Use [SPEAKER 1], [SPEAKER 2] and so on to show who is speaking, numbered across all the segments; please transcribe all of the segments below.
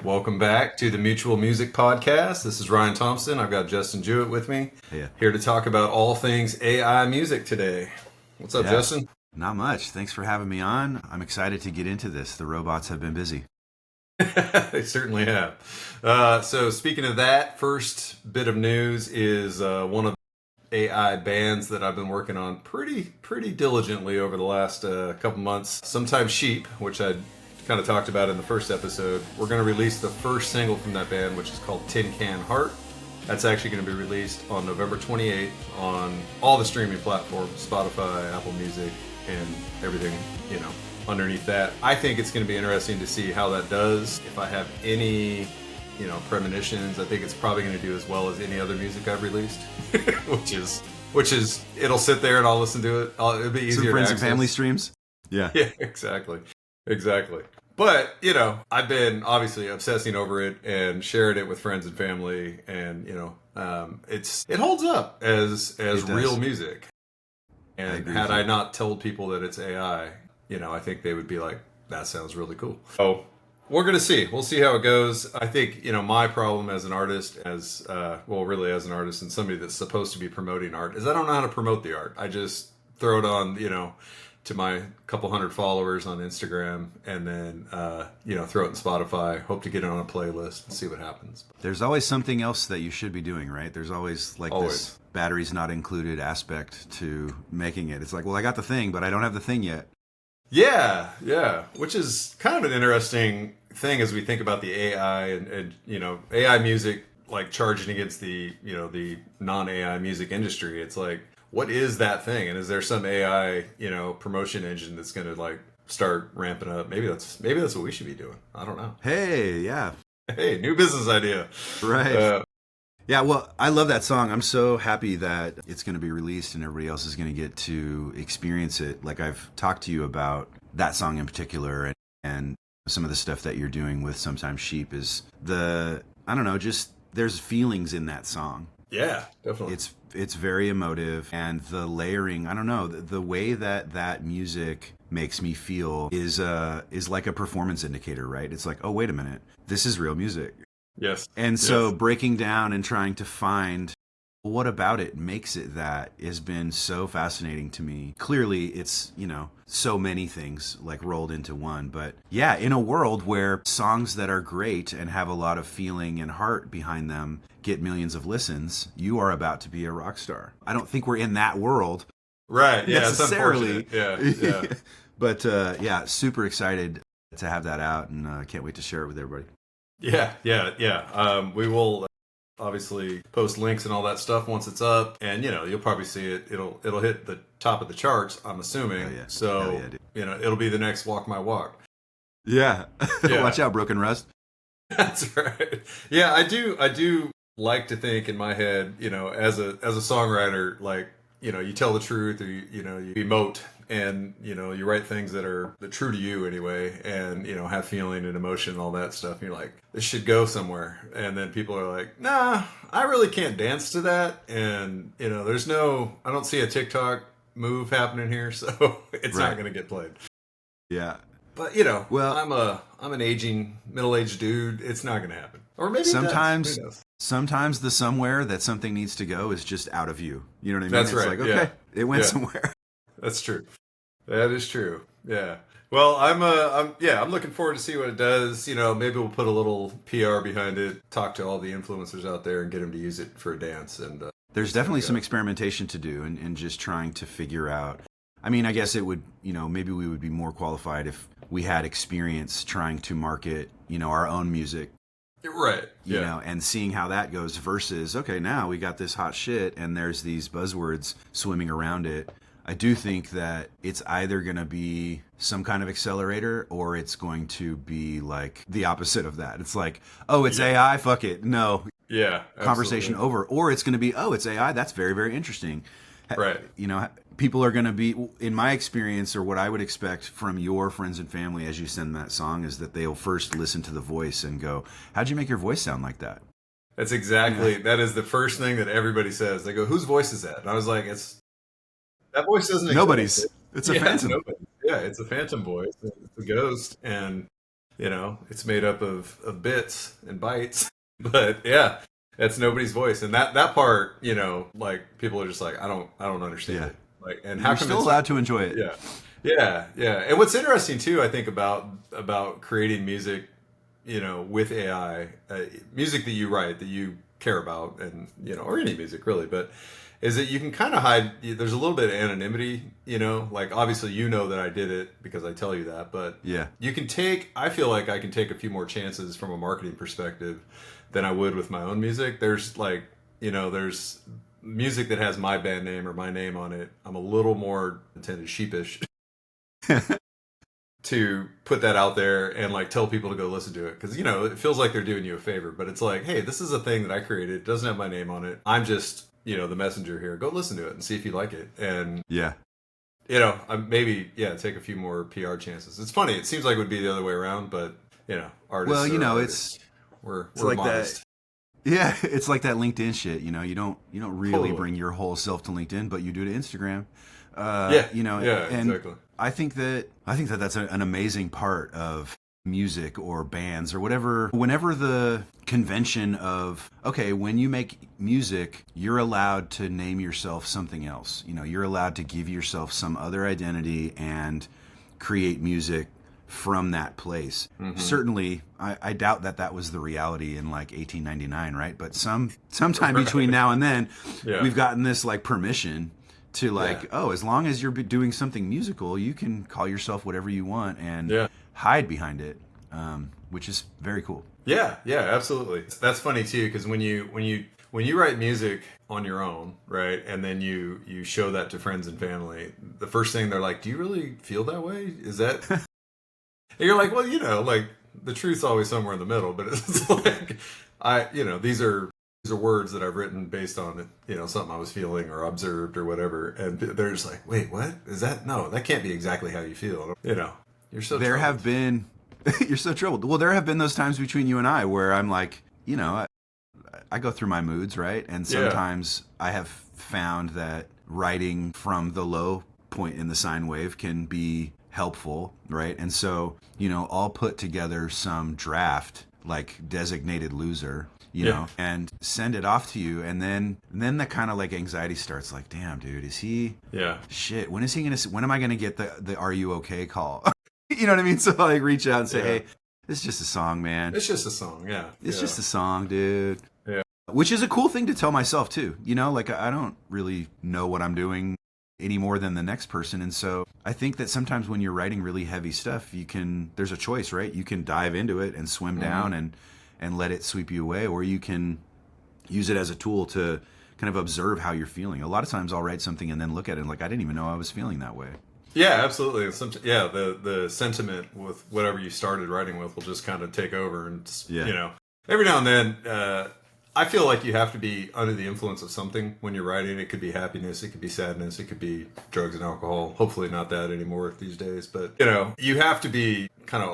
[SPEAKER 1] Welcome back to the Mutual Music Podcast. This is Ryan Thompson. I've got Justin Jewett with me
[SPEAKER 2] Yeah.
[SPEAKER 1] here to talk about all things AI music today. What's up,
[SPEAKER 2] Yeah.
[SPEAKER 1] Justin?
[SPEAKER 2] Not much. Thanks for having me on. I'm excited to get into this. The robots have been busy.
[SPEAKER 1] They certainly have. So speaking of that, first bit of news is one of the AI bands that I've been working on pretty diligently over the last couple months. Sometimes Sheep, which I kind of talked about in the first episode. We're going to release the first single from that band, which is called Tin Can Heart. That's actually going to be released on November 28th on all the streaming platforms, Spotify, Apple Music, and everything, underneath that. I think it's going to be interesting to see how that does. If I have any, premonitions, I think it's probably going to do as well as any other music I've released, which is it'll sit there and I'll listen to it. It'll be easier
[SPEAKER 2] Some friends
[SPEAKER 1] to
[SPEAKER 2] and family streams. Yeah.
[SPEAKER 1] Yeah, exactly. But, I've been obviously obsessing over it and sharing it with friends and family, and, it holds up as real music. And had I not told people that it's AI, I think they would be like, that sounds really cool. So we're going to see. We'll see how it goes. I think, my problem as an artist, really as an artist and somebody that's supposed to be promoting art, is I don't know how to promote the art. I just throw it on, to my couple hundred followers on Instagram, and then throw it in Spotify, hope to get it on a playlist and see what happens.
[SPEAKER 2] There's always something else that you should be doing, right? There's always this batteries not included aspect to making it. It's like, well, I got the thing, but I don't have the thing yet.
[SPEAKER 1] Yeah. Which is kind of an interesting thing as we think about the AI and AI music, like charging against the non-AI music industry. It's like, what is that thing? And is there some AI, promotion engine that's going to start ramping up? Maybe that's what we should be doing. I don't know.
[SPEAKER 2] Hey, yeah.
[SPEAKER 1] Hey, new business idea.
[SPEAKER 2] Right. Yeah, well, I love that song. I'm so happy that it's going to be released and everybody else is going to get to experience it. Like, I've talked to you about that song in particular, and some of the stuff that you're doing with Sometimes Sheep is there's feelings in that song.
[SPEAKER 1] Yeah, definitely.
[SPEAKER 2] It's very emotive, and the layering, I don't know, the way that music makes me feel is like a performance indicator, right? It's like, oh, wait a minute, this is real music.
[SPEAKER 1] Yes.
[SPEAKER 2] And so breaking down and trying to find what about it makes it that has been so fascinating to me. Clearly, it's, so many things rolled into one. But yeah, in a world where songs that are great and have a lot of feeling and heart behind them get millions of listens, you are about to be a rock star. I don't think we're in that world.
[SPEAKER 1] Right. Yeah.
[SPEAKER 2] Necessarily.
[SPEAKER 1] It's unfortunate. Yeah.
[SPEAKER 2] But super excited to have that out, and can't wait to share it with everybody.
[SPEAKER 1] Yeah. We will obviously post links and all that stuff once it's up, and you'll probably see it. It'll hit the top of the charts, I'm assuming.
[SPEAKER 2] Hell yeah.
[SPEAKER 1] So
[SPEAKER 2] Hell yeah,
[SPEAKER 1] it'll be the next Walk My Walk.
[SPEAKER 2] Yeah. Watch out, Broken Rust.
[SPEAKER 1] That's right. Yeah, I do like to think in my head, as a songwriter, you tell the truth, or you emote, and you write things that are true to you anyway, and have feeling and emotion and all that stuff, and you're like, this should go somewhere, and then people are like, nah, I really can't dance to that, and I don't see a TikTok move happening here, so it's not going to get played.
[SPEAKER 2] Yeah.
[SPEAKER 1] But well, I'm an aging middle-aged dude. It's not going to happen. Or maybe
[SPEAKER 2] sometimes the somewhere that something needs to go is just out of you. You know what I mean?
[SPEAKER 1] That's
[SPEAKER 2] it's
[SPEAKER 1] right.
[SPEAKER 2] Like, okay, it went somewhere.
[SPEAKER 1] That's true. That is true. Yeah. Well, I'm looking forward to see what it does. Maybe we'll put a little PR behind it, talk to all the influencers out there and get them to use it for a dance. And
[SPEAKER 2] there's definitely some experimentation to do, and just trying to figure out. I mean, I guess it would, maybe we would be more qualified if we had experience trying to market, our own music.
[SPEAKER 1] Right.
[SPEAKER 2] You know, and seeing how that goes versus, okay, now we got this hot shit and there's these buzzwords swimming around it. I do think that it's either going to be some kind of accelerator, or it's going to be like the opposite of that. It's like, oh, it's AI, fuck it. No.
[SPEAKER 1] Yeah.
[SPEAKER 2] Conversation over. Or it's going to be, oh, it's AI. That's very, very interesting.
[SPEAKER 1] Right.
[SPEAKER 2] People are going to be, in my experience, or what I would expect from your friends and family as you send that song, is that they'll first listen to the voice and go, how'd you make your voice sound like that?
[SPEAKER 1] That's exactly, that is the first thing that everybody says. They go, whose voice is that? And I was like, that voice doesn't exist.
[SPEAKER 2] Nobody's. It's a phantom.
[SPEAKER 1] Nobody. Yeah, it's a phantom voice. It's a ghost. And You know, it's made up of bits and bytes. But yeah, that's nobody's voice. And that part, you know, like people are just like, I don't understand
[SPEAKER 2] Yeah.
[SPEAKER 1] it. Like, and how
[SPEAKER 2] You're
[SPEAKER 1] come
[SPEAKER 2] still
[SPEAKER 1] it's
[SPEAKER 2] allowed to enjoy it.
[SPEAKER 1] yeah. Yeah, yeah. And what's interesting too, I think about creating music, you know, with AI, music that you write that you care about, and you know, or any music really, but is that you can kind of hide. There's a little bit of anonymity, you know. Like obviously, you know that I did it because I tell you that, but
[SPEAKER 2] Yeah.
[SPEAKER 1] you can take. I feel like I can take a few more chances from a marketing perspective than I would with my own music. There's like, you know, there's music that has my band name or my name on it. I'm a little more intended sheepish to put that out there and like tell people to go listen to it, because you know it feels like they're doing you a favor, but it's like, hey, this is a thing that I created, it doesn't have my name on it, I'm just, you know, the messenger here, go listen to it and see if you like it. And
[SPEAKER 2] Yeah.
[SPEAKER 1] you know, maybe yeah, take a few more PR chances. It's funny, it seems like it would be the other way around, but you know,
[SPEAKER 2] Well,
[SPEAKER 1] artists
[SPEAKER 2] you
[SPEAKER 1] are
[SPEAKER 2] know,
[SPEAKER 1] artists.
[SPEAKER 2] it's
[SPEAKER 1] We're
[SPEAKER 2] like that.
[SPEAKER 1] modest.
[SPEAKER 2] Yeah, it's like that LinkedIn shit. You know, you don't really
[SPEAKER 1] Totally.
[SPEAKER 2] bring your whole self to LinkedIn, but you do to Instagram.
[SPEAKER 1] Yeah,
[SPEAKER 2] You know,
[SPEAKER 1] yeah,
[SPEAKER 2] and
[SPEAKER 1] exactly.
[SPEAKER 2] I think that that's an amazing part of music or bands or whatever. Whenever the convention of okay, when you make music, you're allowed to name yourself something else. You know, you're allowed to give yourself some other identity and create music from that place.
[SPEAKER 1] Mm-hmm.
[SPEAKER 2] Certainly, I doubt that that was the reality in like 1899, right? But sometime between
[SPEAKER 1] Right.
[SPEAKER 2] now and then,
[SPEAKER 1] Yeah,
[SPEAKER 2] we've gotten this like permission to
[SPEAKER 1] yeah,
[SPEAKER 2] like, oh, as long as you're doing something musical, you can call yourself whatever you want and
[SPEAKER 1] yeah.
[SPEAKER 2] hide behind it, which is very cool.
[SPEAKER 1] Yeah, yeah, absolutely. That's funny too, because when you write music on your own, right, and then you show that to friends and family, the first thing they're like, "Do you really feel that way? Is that?" And you're like, "Well, you know, like the truth's always somewhere in the middle." But it's like, you know, these are words that I've written based on, you know, something I was feeling or observed or whatever, and they're just like, "Wait, what is that? No, that can't be exactly how you feel." You know, you're so
[SPEAKER 2] There
[SPEAKER 1] troubled.
[SPEAKER 2] have been, you're so troubled. Well, there have been those times between you and I where I'm like, you know, I go through my moods, right? And
[SPEAKER 1] Yeah,
[SPEAKER 2] sometimes I have found that writing from the low point in the sine wave can be helpful, right? And so, you know, I'll put together some draft like designated loser, you
[SPEAKER 1] yeah,
[SPEAKER 2] know, and send it off to you, and then the kind of like anxiety starts like, damn, dude, is he
[SPEAKER 1] yeah,
[SPEAKER 2] shit, when is he going to when am I going to get the are you okay call? You know what I mean? So I like reach out and say,
[SPEAKER 1] yeah.
[SPEAKER 2] "Hey, this is just a song, man.
[SPEAKER 1] It's just a song. Yeah,
[SPEAKER 2] It's
[SPEAKER 1] yeah,
[SPEAKER 2] just a song, dude."
[SPEAKER 1] yeah.
[SPEAKER 2] Which is a cool thing to tell myself too. You know, like I don't really know what I'm doing any more than the next person, and so I think that sometimes when you're writing really heavy stuff, you can there's a choice, right? You can dive into it and swim
[SPEAKER 1] Hmm.
[SPEAKER 2] down and let it sweep you away, or you can use it as a tool to kind of observe how you're feeling. A lot of times I'll write something and then look at it and like I didn't even know I was feeling that way.
[SPEAKER 1] Yeah, absolutely. Yeah, the sentiment with whatever you started writing with will just kind of take over, and
[SPEAKER 2] Yeah.
[SPEAKER 1] you know, every now and then, I feel like you have to be under the influence of something when you're writing. It could be happiness, it could be sadness, it could be drugs and alcohol. Hopefully, not that anymore these days, but you know, you have to be kind of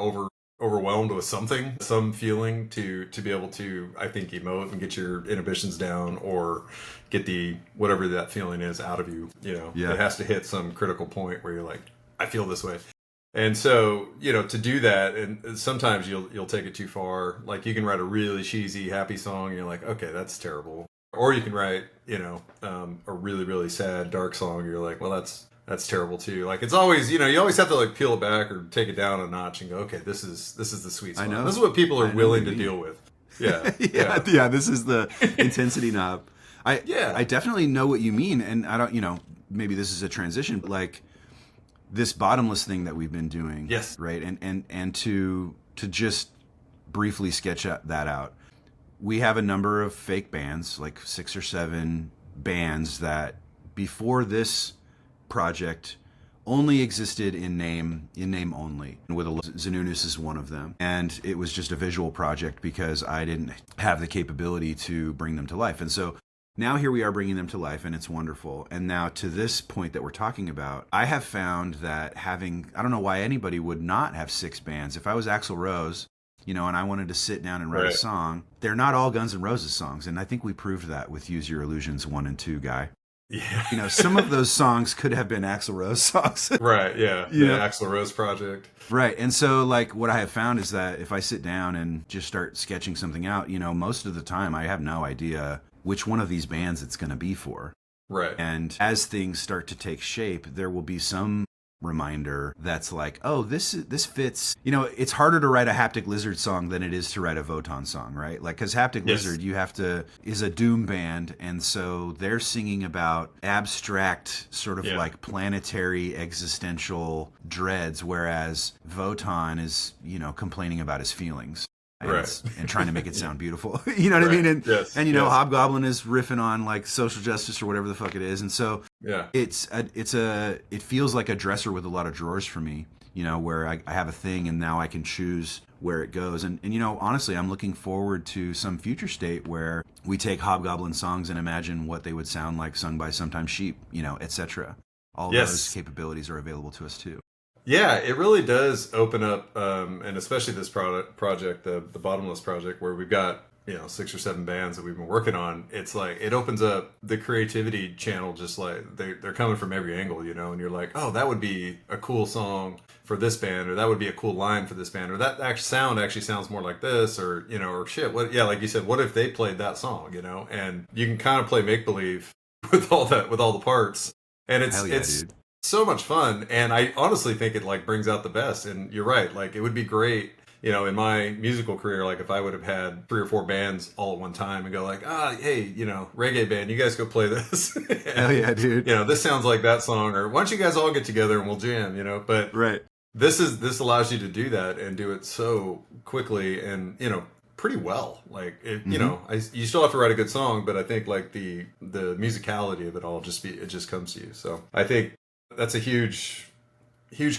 [SPEAKER 1] overwhelmed with something, some feeling to be able to, I think, emote and get your inhibitions down, or get the whatever that feeling is out of you. You know,
[SPEAKER 2] Yeah.
[SPEAKER 1] it has to hit some critical point where you're like, I feel this way. And so, you know, to do that, and sometimes you'll take it too far. Like you can write a really cheesy, happy song, and you're like, okay, that's terrible. Or you can write, you know, a really, really sad, dark song. And you're like, well, that's terrible too. Like it's always, you know, you always have to like peel it back or take it down a notch and go, okay, this is the sweet
[SPEAKER 2] I
[SPEAKER 1] spot. This
[SPEAKER 2] know.
[SPEAKER 1] is what people are
[SPEAKER 2] I know what
[SPEAKER 1] willing
[SPEAKER 2] you
[SPEAKER 1] to
[SPEAKER 2] mean.
[SPEAKER 1] deal with. Yeah,
[SPEAKER 2] Yeah,
[SPEAKER 1] yeah,
[SPEAKER 2] yeah, this is the intensity knob. I
[SPEAKER 1] yeah.
[SPEAKER 2] definitely know what you mean, and I don't, you know, maybe this is a transition, but like this bottomless thing that we've been doing,
[SPEAKER 1] Yes.
[SPEAKER 2] right? And to just briefly sketch that out. We have a number of fake bands, like 6 or 7 bands that before this project only existed in name only. With Zanunus is one of them, and it was just a visual project because I didn't have the capability to bring them to life. And so now here we are bringing them to life, and it's wonderful. And now to this point that we're talking about, I have found that having I don't know why anybody would not have 6 bands. If I was Axl Rose, you know, and I wanted to sit down and write a
[SPEAKER 1] Right.
[SPEAKER 2] song, they're not all Guns N' Roses songs, and I think we proved that with Use Your Illusions 1 and 2, guy.
[SPEAKER 1] Yeah.
[SPEAKER 2] You know, some of those songs could have been Axl Rose songs.
[SPEAKER 1] Right. Yeah.
[SPEAKER 2] You
[SPEAKER 1] The
[SPEAKER 2] know,
[SPEAKER 1] Axl Rose project.
[SPEAKER 2] right. And so, like, what I have found is that if I sit down and just start sketching something out, you know, most of the time I have no idea which one of these bands it's going to be for.
[SPEAKER 1] Right.
[SPEAKER 2] And as things start to take shape, there will be some reminder that's like, oh, this fits. You know, it's harder to write a Haptic Lizard song than it is to write a Voton song, right? Like, because Haptic
[SPEAKER 1] Yes.
[SPEAKER 2] Lizard, is a doom band, and so they're singing about abstract, sort of
[SPEAKER 1] Yeah.
[SPEAKER 2] like planetary existential dreads, whereas Voton is, you know, complaining about his feelings.
[SPEAKER 1] Right.
[SPEAKER 2] And trying to make it sound beautiful. You know what I
[SPEAKER 1] Right.
[SPEAKER 2] mean? And
[SPEAKER 1] Yes.
[SPEAKER 2] and you know,
[SPEAKER 1] Yes.
[SPEAKER 2] Hobgoblin is riffing on like social justice or whatever the fuck it is. And so
[SPEAKER 1] Yeah.
[SPEAKER 2] it feels like a dresser with a lot of drawers for me, you know, where I have a thing and now I can choose where it goes. And you know, honestly, I'm looking forward to some future state where we take Hobgoblin songs and imagine what they would sound like sung by Sometimes Sheep, you know, etc. All those
[SPEAKER 1] Yes.
[SPEAKER 2] capabilities are available to us too.
[SPEAKER 1] Yeah, it really does open up, and especially this project, the Bottomless project, where we've got 6 or 7 bands that we've been working on. It's like it opens up the creativity channel, just like they're coming from every angle, and you're like, oh, that would be a cool song for this band, or that would be a cool line for this band, or that actually sounds more like this, or or shit, what, yeah, like you said, what if they played that song, and you can kind of play make believe with all the parts, and
[SPEAKER 2] Hell yeah,
[SPEAKER 1] it's
[SPEAKER 2] dude.
[SPEAKER 1] so much fun, and I honestly think it like brings out the best. And you're right, like it would be great, in my musical career, like if I would have had 3 or 4 bands all at one time and go like, hey, reggae band, you guys go play this.
[SPEAKER 2] Hell
[SPEAKER 1] And,
[SPEAKER 2] yeah, dude.
[SPEAKER 1] this sounds like that song, or why don't you guys all get together and we'll jam, but
[SPEAKER 2] Right.
[SPEAKER 1] this allows you to do that and do it so quickly and pretty well. Like it, you still have to write a good song, but I think like the musicality of it all it just comes to you. So I think that's a huge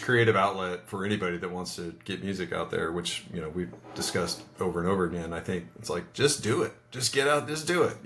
[SPEAKER 1] creative outlet for anybody that wants to get music out there, which we've discussed over and over again. I think it's like, just do it, just get out, just do it,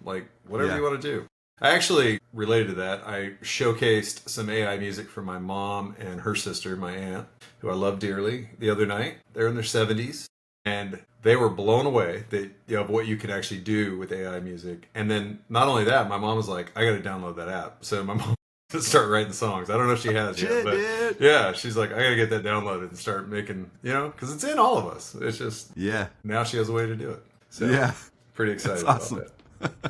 [SPEAKER 1] like whatever
[SPEAKER 2] Yeah.
[SPEAKER 1] you want to do. I actually, related to that, I showcased some AI music for my mom and her sister, my aunt, who I love dearly, the other night. They're in their 70s, and they were blown away of what you can actually do with AI music. And then not only that, my mom was like, I got to download that app. So my mom to start writing songs. I don't know if she has yet,
[SPEAKER 2] Shit,
[SPEAKER 1] but
[SPEAKER 2] dude.
[SPEAKER 1] yeah, she's like, I gotta get that downloaded and start making, because it's in all of us. It's just
[SPEAKER 2] Yeah.
[SPEAKER 1] now she has a way to do it. So
[SPEAKER 2] Yeah.
[SPEAKER 1] pretty excited
[SPEAKER 2] That's awesome.
[SPEAKER 1] about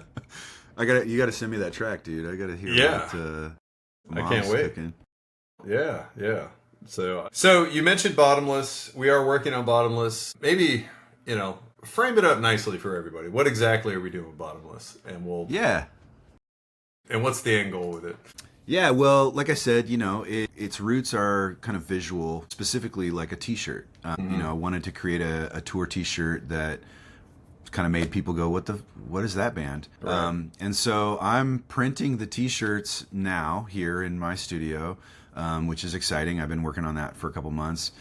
[SPEAKER 1] that.
[SPEAKER 2] You gotta send me that track, dude. I gotta hear
[SPEAKER 1] Yeah.
[SPEAKER 2] what
[SPEAKER 1] I
[SPEAKER 2] Mom's
[SPEAKER 1] can't wait.
[SPEAKER 2] cooking.
[SPEAKER 1] Yeah. So you mentioned Bottomless. We are working on Bottomless. Maybe frame it up nicely for everybody. What exactly are we doing with Bottomless?
[SPEAKER 2] Yeah.
[SPEAKER 1] And what's the end goal with it?
[SPEAKER 2] Yeah, well, like I said, its roots are kind of visual, specifically like a T-shirt. I wanted to create a tour T-shirt that kind of made people go, what is that band?
[SPEAKER 1] Right.
[SPEAKER 2] And so I'm printing the T-shirts now here in my studio, which is exciting. I've been working on that for a couple months.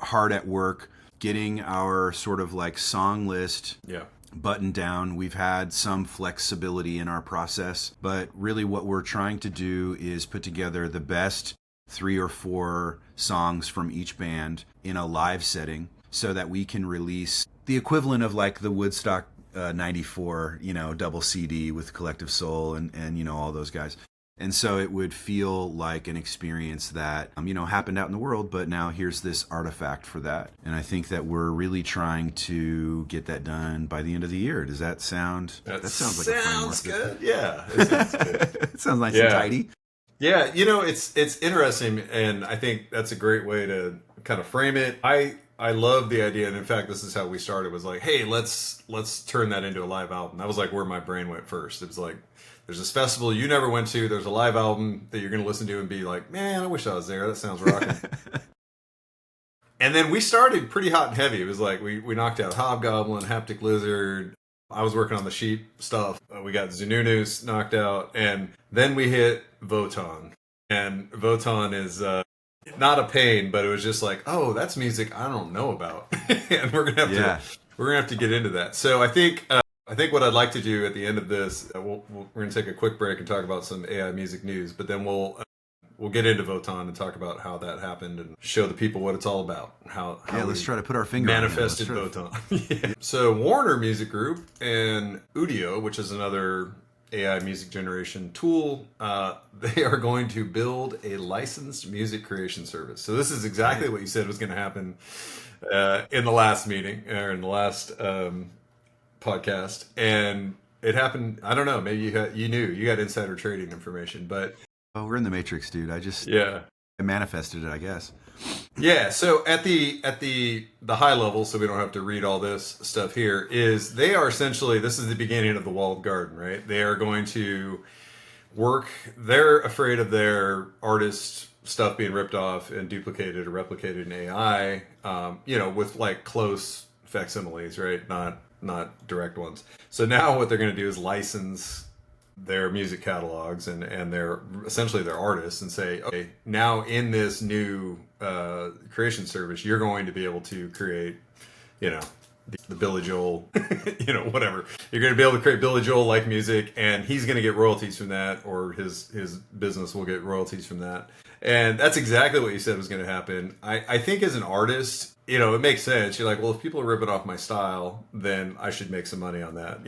[SPEAKER 2] Hard at work getting our sort of like song list
[SPEAKER 1] Yeah.
[SPEAKER 2] buttoned down. We've had some flexibility in our process, but really what we're trying to do is put together the best 3 or 4 songs from each band in a live setting so that we can release the equivalent of like the Woodstock 94, double CD with Collective Soul and all those guys. And so it would feel like an experience that, happened out in the world, but now here's this artifact for that. And I think that we're really trying to get that done by the end of the year. Does that sound...
[SPEAKER 1] That
[SPEAKER 2] sounds like a framework.
[SPEAKER 1] sounds good. Yeah, it sounds good.
[SPEAKER 2] It sounds nice
[SPEAKER 1] Yeah.
[SPEAKER 2] and tidy.
[SPEAKER 1] Yeah, it's interesting, and I think that's a great way to kind of frame it. I love the idea, and in fact, this is how we started. Was like, hey, let's turn that into a live album. That was like where my brain went first. It was like, there's this festival you never went to. There's a live album that you're going to listen to and be like, man, I wish I was there. That sounds rocking. And then we started pretty hot and heavy. It was like we knocked out Hobgoblin, Haptic Lizard. I was working on the sheep stuff. We got Zununus knocked out, and then we hit Voton. And Voton is not a pain, but it was just like, oh, that's music I don't know about, and we're gonna have to get into that. So I think what I'd like to do at the end of this, we're gonna take a quick break and talk about some AI music news, but then we'll get into Voton and talk about how that happened and show the people what it's all about. How
[SPEAKER 2] let's try to put our finger on it.
[SPEAKER 1] manifested Voton. Yeah. So Warner Music Group and Udio, which is another AI music generation tool. They are going to build a licensed music creation service. So this is exactly what you said was going to happen in the last meeting or in the last podcast, and it happened. I don't know. Maybe you knew you got insider trading information, but
[SPEAKER 2] Oh, we're in the Matrix, dude.
[SPEAKER 1] yeah,
[SPEAKER 2] I manifested it, I guess.
[SPEAKER 1] yeah. So at the high level, so we don't have to read all this stuff here. Is they are essentially, this is the beginning of the walled garden, right? They are going to work. They're afraid of their artist stuff being ripped off and duplicated or replicated in AI. With like close facsimiles, right? Not direct ones. So now what they're going to do is license their music catalogs and their essentially their artists and say, okay, now in this new creation service, you're going to be able to create, you know, the Billy Joel, whatever. You're going to be able to create Billy Joel like music, and he's going to get royalties from that, or his business will get royalties from that. And that's exactly what you said was going to happen. I think as an artist, it makes sense. You're like, well, if people are ripping off my style, then I should make some money on that,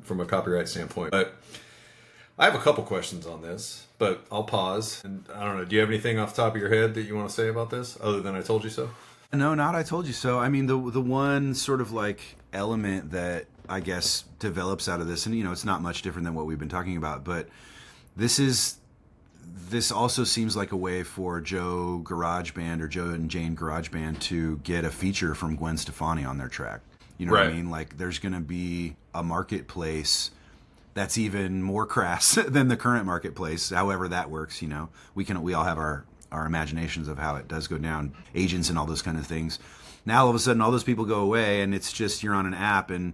[SPEAKER 1] from a copyright standpoint. But I have a couple questions on this, but I'll pause. And I don't know, do you have anything off the top of your head that you want to say about this, other than I told you so?
[SPEAKER 2] No, not I told you so. I mean, the one sort of like element that I guess develops out of this, and it's not much different than what we've been talking about, but this also seems like a way for Joe GarageBand or Joe and Jane GarageBand to get a feature from Gwen Stefani on their track. You know what I mean? Like, there's going to be a marketplace that's even more crass than the current marketplace. However that works, we all have our imaginations of how it does go down, agents and all those kind of things. Now all of a sudden all those people go away, and it's just you're on an app and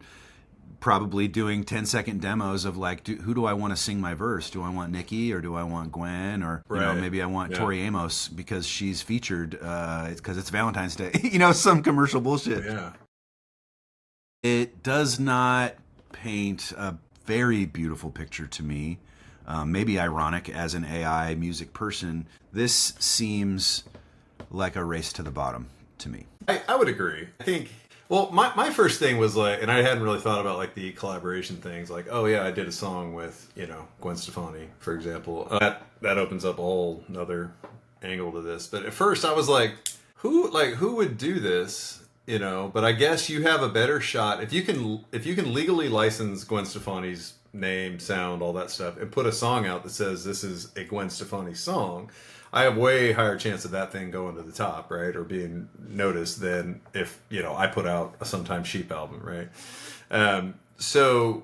[SPEAKER 2] probably doing 10-second demos of like, who do I want to sing my verse? Do I want Nikki, or do I want Gwen, or maybe I want Tori Amos because she's featured because it's Valentine's Day, some commercial bullshit.
[SPEAKER 1] Yeah.
[SPEAKER 2] It does not paint a very beautiful picture to me. Maybe ironic as an AI music person. This seems like a race to the bottom to me.
[SPEAKER 1] I would agree. I think, well, my first thing was like, and I hadn't really thought about like the collaboration things, like, oh yeah, I did a song with, Gwen Stefani, for example. That opens up a whole another angle to this. But at first I was like, who would do this? But I guess you have a better shot if you can legally license Gwen Stefani's name, sound, all that stuff, and put a song out that says this is a Gwen Stefani song. I have way higher chance of that thing going to the top, right, or being noticed than if I put out a Sometimes Sheep album, right? So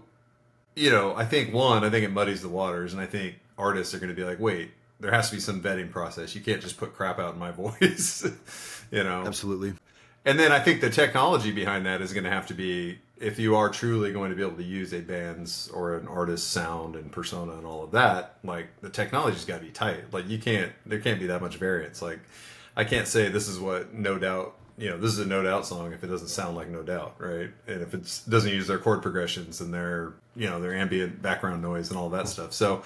[SPEAKER 1] I think it muddies the waters, and I think artists are going to be like, wait, there has to be some vetting process. You can't just put crap out in my voice,
[SPEAKER 2] Absolutely.
[SPEAKER 1] And then I think the technology behind that is going to have to be, if you are truly going to be able to use a band's or an artist's sound and persona and all of that, like the technology's got to be tight. Like there can't be that much variance. Like I can't say this is what No Doubt, this is a No Doubt song if it doesn't sound like No Doubt, right? And if it doesn't use their chord progressions and their ambient background noise and all that stuff. So,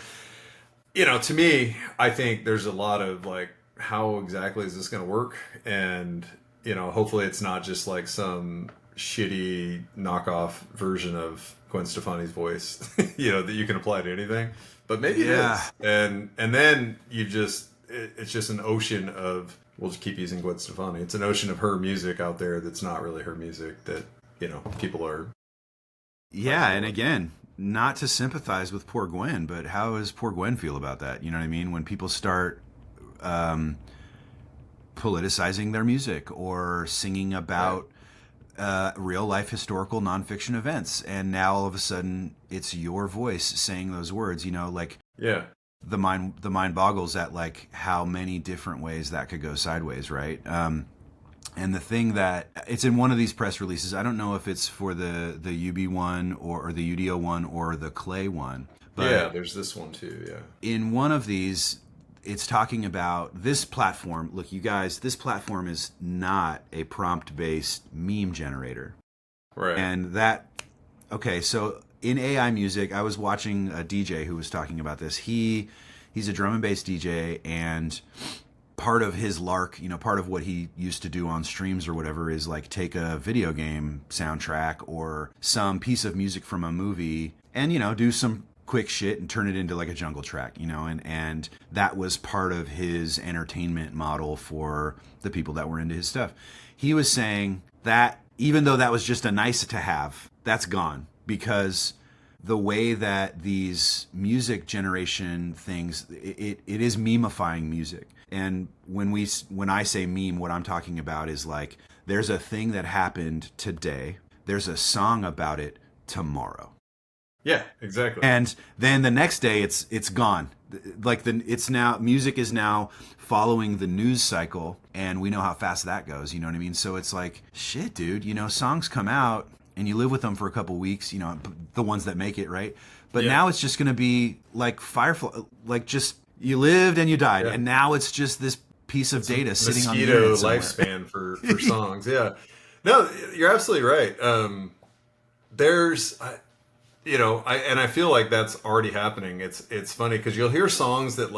[SPEAKER 1] to me, I think there's a lot of like, how exactly is this going to work? And hopefully it's not just like some shitty knockoff version of Gwen Stefani's voice, that you can apply to anything. But maybe it is. And then it's just an ocean of, we'll just keep using Gwen Stefani. It's an ocean of her music out there that's not really her music that, people are.
[SPEAKER 2] Yeah, and again, not to sympathize with poor Gwen, but how does poor Gwen feel about that? You know what I mean? When people start politicizing their music or singing about real life historical nonfiction events, and now all of a sudden it's your voice saying those words, the mind boggles at like how many different ways that could go sideways, right? And the thing that it's in one of these press releases, I don't know if it's for the UB one or the UDO one or the Clay one, but
[SPEAKER 1] there's this one too.
[SPEAKER 2] In one of these, it's talking about this platform. Look, you guys, this platform is not a prompt-based meme generator.
[SPEAKER 1] Right.
[SPEAKER 2] And so in AI music, I was watching a DJ who was talking about this. He's a drum and bass DJ, and part of his lark, part of what he used to do on streams or whatever is like take a video game soundtrack or some piece of music from a movie and, do some quick shit and turn it into like a jungle track, and that was part of his entertainment model for the people that were into his stuff. He was saying that even though that was just a nice to have, that's gone because the way that these music generation things, it is memifying music. And when I say meme, what I'm talking about is like there's a thing that happened today, there's a song about it tomorrow.
[SPEAKER 1] Yeah, exactly.
[SPEAKER 2] And then the next day it's gone. Like it's now music is now following the news cycle, and we know how fast that goes, you know what I mean? So it's like, shit, dude, songs come out and you live with them for a couple weeks, the ones that make it, right? But now it's just going to be like Firefly, like just you lived and you died, and now it's just this piece of data sitting on the internet somewhere.
[SPEAKER 1] Lifespan for songs. Yeah, no, you're absolutely right. There's, I feel like that's already happening. It's funny because you'll hear songs that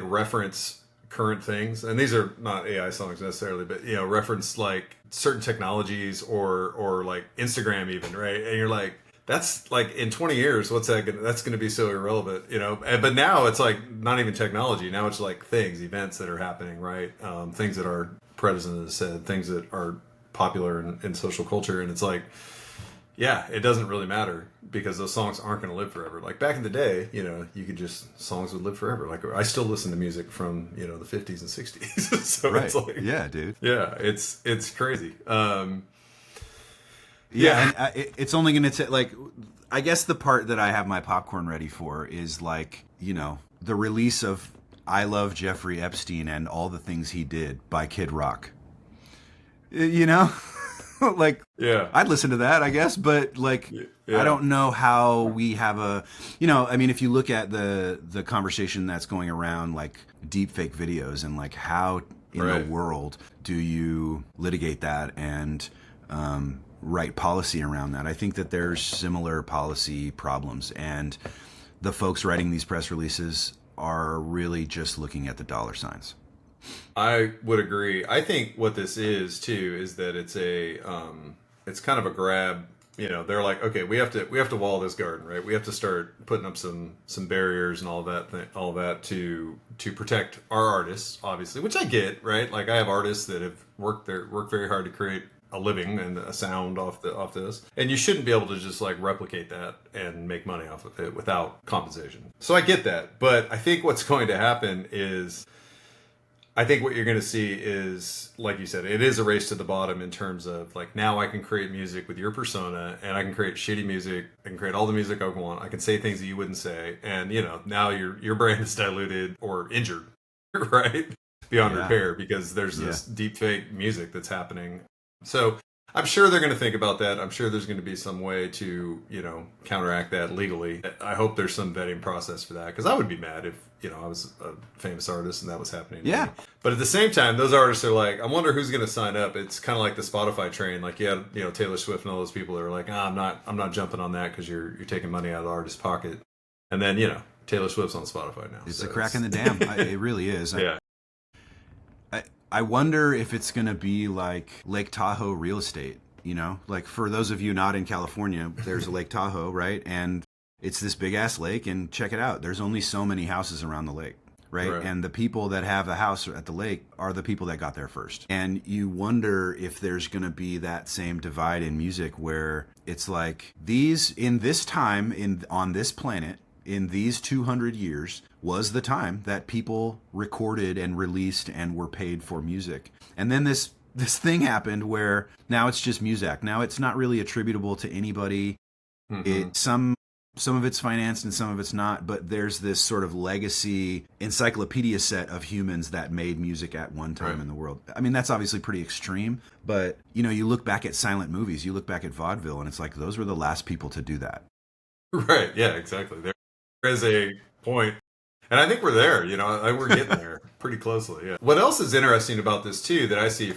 [SPEAKER 1] reference current things, and these are not AI songs necessarily, but reference like certain technologies or like Instagram even, right? And you're like, that's like in 20 years, that's going to be so irrelevant, but now it's like not even technology. Now it's like events that are happening, right? Things that our president has said, things that are popular in social culture. And it's like, yeah, it doesn't really matter because those songs aren't going to live forever. Like back in the day, you could songs would live forever. Like I still listen to music from, the 50s and 60s. So
[SPEAKER 2] right.
[SPEAKER 1] It's like,
[SPEAKER 2] yeah, dude.
[SPEAKER 1] Yeah, it's crazy.
[SPEAKER 2] Yeah, and it's only going to take, like, I guess the part that I have my popcorn ready for is, like, the release of I Love Jeffrey Epstein and All the Things He Did by Kid Rock. Like,
[SPEAKER 1] yeah,
[SPEAKER 2] I'd listen to that, I guess, but, like, I don't know how we have a, I mean, if you look at the conversation that's going around, like, deep fake videos and, like, how in the world do you litigate that and, write policy around that. I think that there's similar policy problems, and the folks writing these press releases are really just looking at the dollar signs.
[SPEAKER 1] I would agree. I think what this is too is that it's kind of a grab. They're like, okay, we have to wall this garden, right? We have to start putting up some barriers and all that to protect our artists, obviously, which I get, right? Like I have artists that have worked very hard to create a living and a sound off this, and you shouldn't be able to just like replicate that and make money off of it without compensation. So I get that, but I think what's going to happen is, I think what you're going to see is, like you said, it is a race to the bottom in terms of like, now I can create music with your persona, and I can create shitty music, I can create all the music I want, I can say things that you wouldn't say, and now your brand is diluted or injured, right, beyond repair, because there's this deep fake music that's happening. So I'm sure they're going to think about that. I'm sure there's going to be some way to, counteract that legally. I hope there's some vetting process for that, because I would be mad if, I was a famous artist and that was happening to me. But at the same time, those artists are like, I wonder who's going to sign up. It's kind of like the Spotify train. Like, Taylor Swift and all those people are like, I'm not jumping on that because you're taking money out of the artist's pocket. And then, Taylor Swift's on Spotify now.
[SPEAKER 2] It's a crack in the dam. It really is.
[SPEAKER 1] Yeah.
[SPEAKER 2] I wonder if it's going to be like Lake Tahoe real estate, like for those of you not in California, there's a Lake Tahoe, right? And it's this big ass lake, and check it out. There's only so many houses around the lake, right? And the people that have a house at the lake are the people that got there first. And you wonder if there's going to be that same divide in music where it's like in this time on this planet, in these 200 years, was the time that people recorded and released and were paid for music. And then this thing happened where now it's just music. Now it's not really attributable to anybody. Mm-hmm. Some of it's financed and some of it's not, but there's this sort of legacy encyclopedia set of humans that made music at one time in the world. I mean, that's obviously pretty extreme, but you look back at silent movies, you look back at vaudeville, and it's like those were the last people to do that.
[SPEAKER 1] Right. Yeah, exactly. There is a point. And I think we're there, we're getting there pretty closely. Yeah. What else is interesting about this too that I see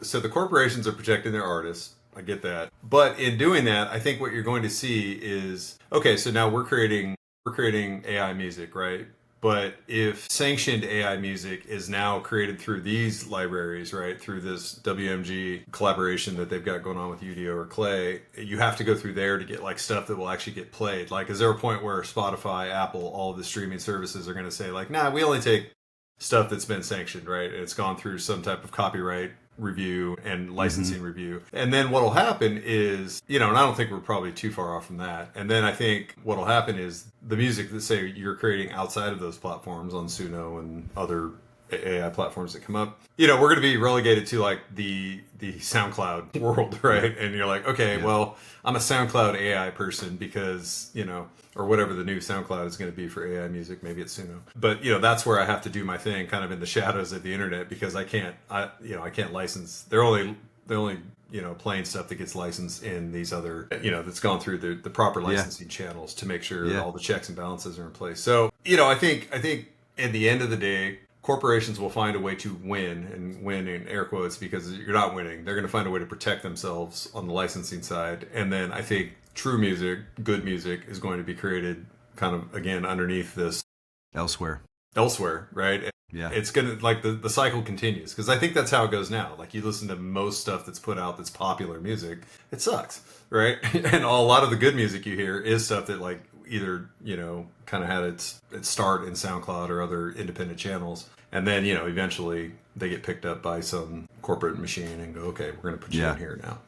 [SPEAKER 1] so the corporations are protecting their artists. I get that. But in doing that, I think what you're going to see is, okay, so now we're creating AI music, right? But if sanctioned AI music is now created through these libraries, right, through this WMG collaboration that they've got going on with Udio or Clay, you have to go through there to get like stuff that will actually get played. Like, is there a point where Spotify, Apple, all of the streaming services are going to say like, nah, we only take stuff that's been sanctioned, right? It's gone through some type of copyright review and licensing review. And then what'll happen is, and I don't think we're probably too far off from that. And then I think what'll happen is the music that say you're creating outside of those platforms on Suno and other AI platforms that come up, we're going to be relegated to like the SoundCloud world, right? And you're like, okay, well, I'm a SoundCloud AI person because, or whatever the new SoundCloud is going to be for AI music. Maybe it's Suno. But, that's where I have to do my thing kind of in the shadows of the internet because I can't license. They're only playing stuff that gets licensed in these other, that's gone through the proper licensing channels to make sure that all the checks and balances are in place. So, I think at the end of the day, corporations will find a way to win, and win in air quotes because you're not winning. They're going to find a way to protect themselves on the licensing side. And then I think true music, good music, is going to be created kind of, again, underneath this
[SPEAKER 2] elsewhere,
[SPEAKER 1] right?
[SPEAKER 2] Yeah.
[SPEAKER 1] It's going to, like, the cycle continues because I think that's how it goes now. Like, you listen to most stuff that's put out that's popular music, it sucks, right? And a lot of the good music you hear is stuff that, like, either, kind of had its start in SoundCloud or other independent channels. And then, eventually they get picked up by some corporate machine and go, okay, we're going to put you in here now,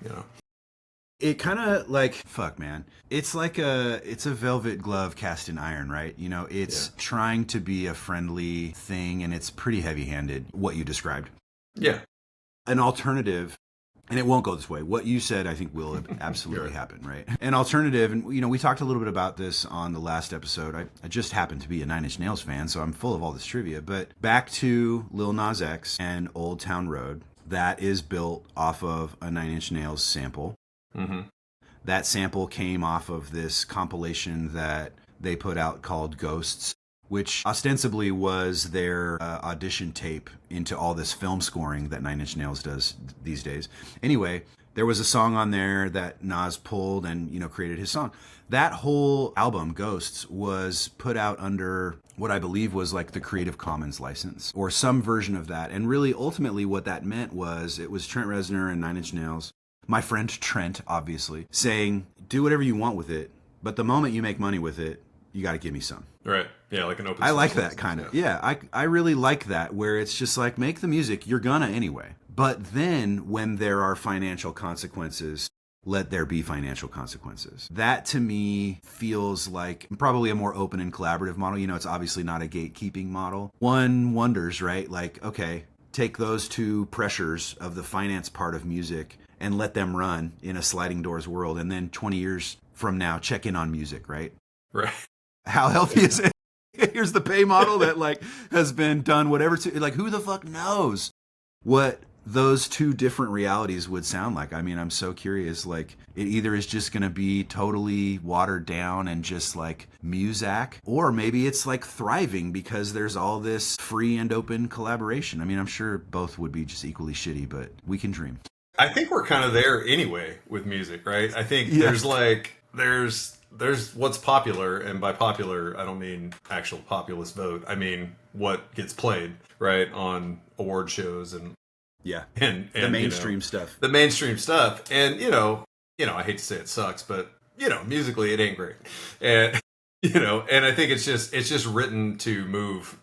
[SPEAKER 2] It kind of like, fuck, man. It's like it's a velvet glove cast in iron, right? It's trying to be a friendly thing, and it's pretty heavy-handed, what you described.
[SPEAKER 1] Yeah.
[SPEAKER 2] An alternative, and it won't go this way. What you said, I think, will absolutely happen, right? An alternative, and, we talked a little bit about this on the last episode. I just happen to be a Nine Inch Nails fan, so I'm full of all this trivia. But back to Lil Nas X and Old Town Road, that is built off of a Nine Inch Nails sample.
[SPEAKER 1] Mm-hmm.
[SPEAKER 2] That sample came off of this compilation that they put out called Ghosts, which ostensibly was their audition tape into all this film scoring that Nine Inch Nails does these days. Anyway, there was a song on there that Nas pulled and, created his song. That whole album, Ghosts, was put out under what I believe was like the Creative Commons license or some version of that. And really, ultimately, what that meant was it was Trent Reznor and Nine Inch Nails, my friend Trent, obviously, saying, do whatever you want with it, but the moment you make money with it, you got to give me some.
[SPEAKER 1] Right. Yeah, like an open
[SPEAKER 2] I
[SPEAKER 1] source
[SPEAKER 2] like that
[SPEAKER 1] license,
[SPEAKER 2] kind of. Yeah, I really like that, where it's just like, make the music, you're gonna anyway. But then when there are financial consequences, let there be financial consequences. That to me feels like probably a more open and collaborative model. It's obviously not a gatekeeping model. One wonders, right? Like, okay, take those two pressures of the finance part of music and let them run in a sliding doors world. And then 20 years from now, check in on music, right?
[SPEAKER 1] Right.
[SPEAKER 2] How healthy is it? Here's the pay model that like has been done whatever to, like, who the fuck knows what those two different realities would sound like. I mean, I'm so curious. Like, it either is just going to be totally watered down and just like Muzak, or maybe it's like thriving because there's all this free and open collaboration. I mean, I'm sure both would be just equally shitty, but we can dream.
[SPEAKER 1] I think we're kind of there anyway with music, right? I think there's what's popular, and by popular, I don't mean actual populist vote. I mean what gets played, right, on award shows and and
[SPEAKER 2] the mainstream stuff.
[SPEAKER 1] The mainstream stuff, and I hate to say it sucks, but musically it ain't great, and and I think it's just written to move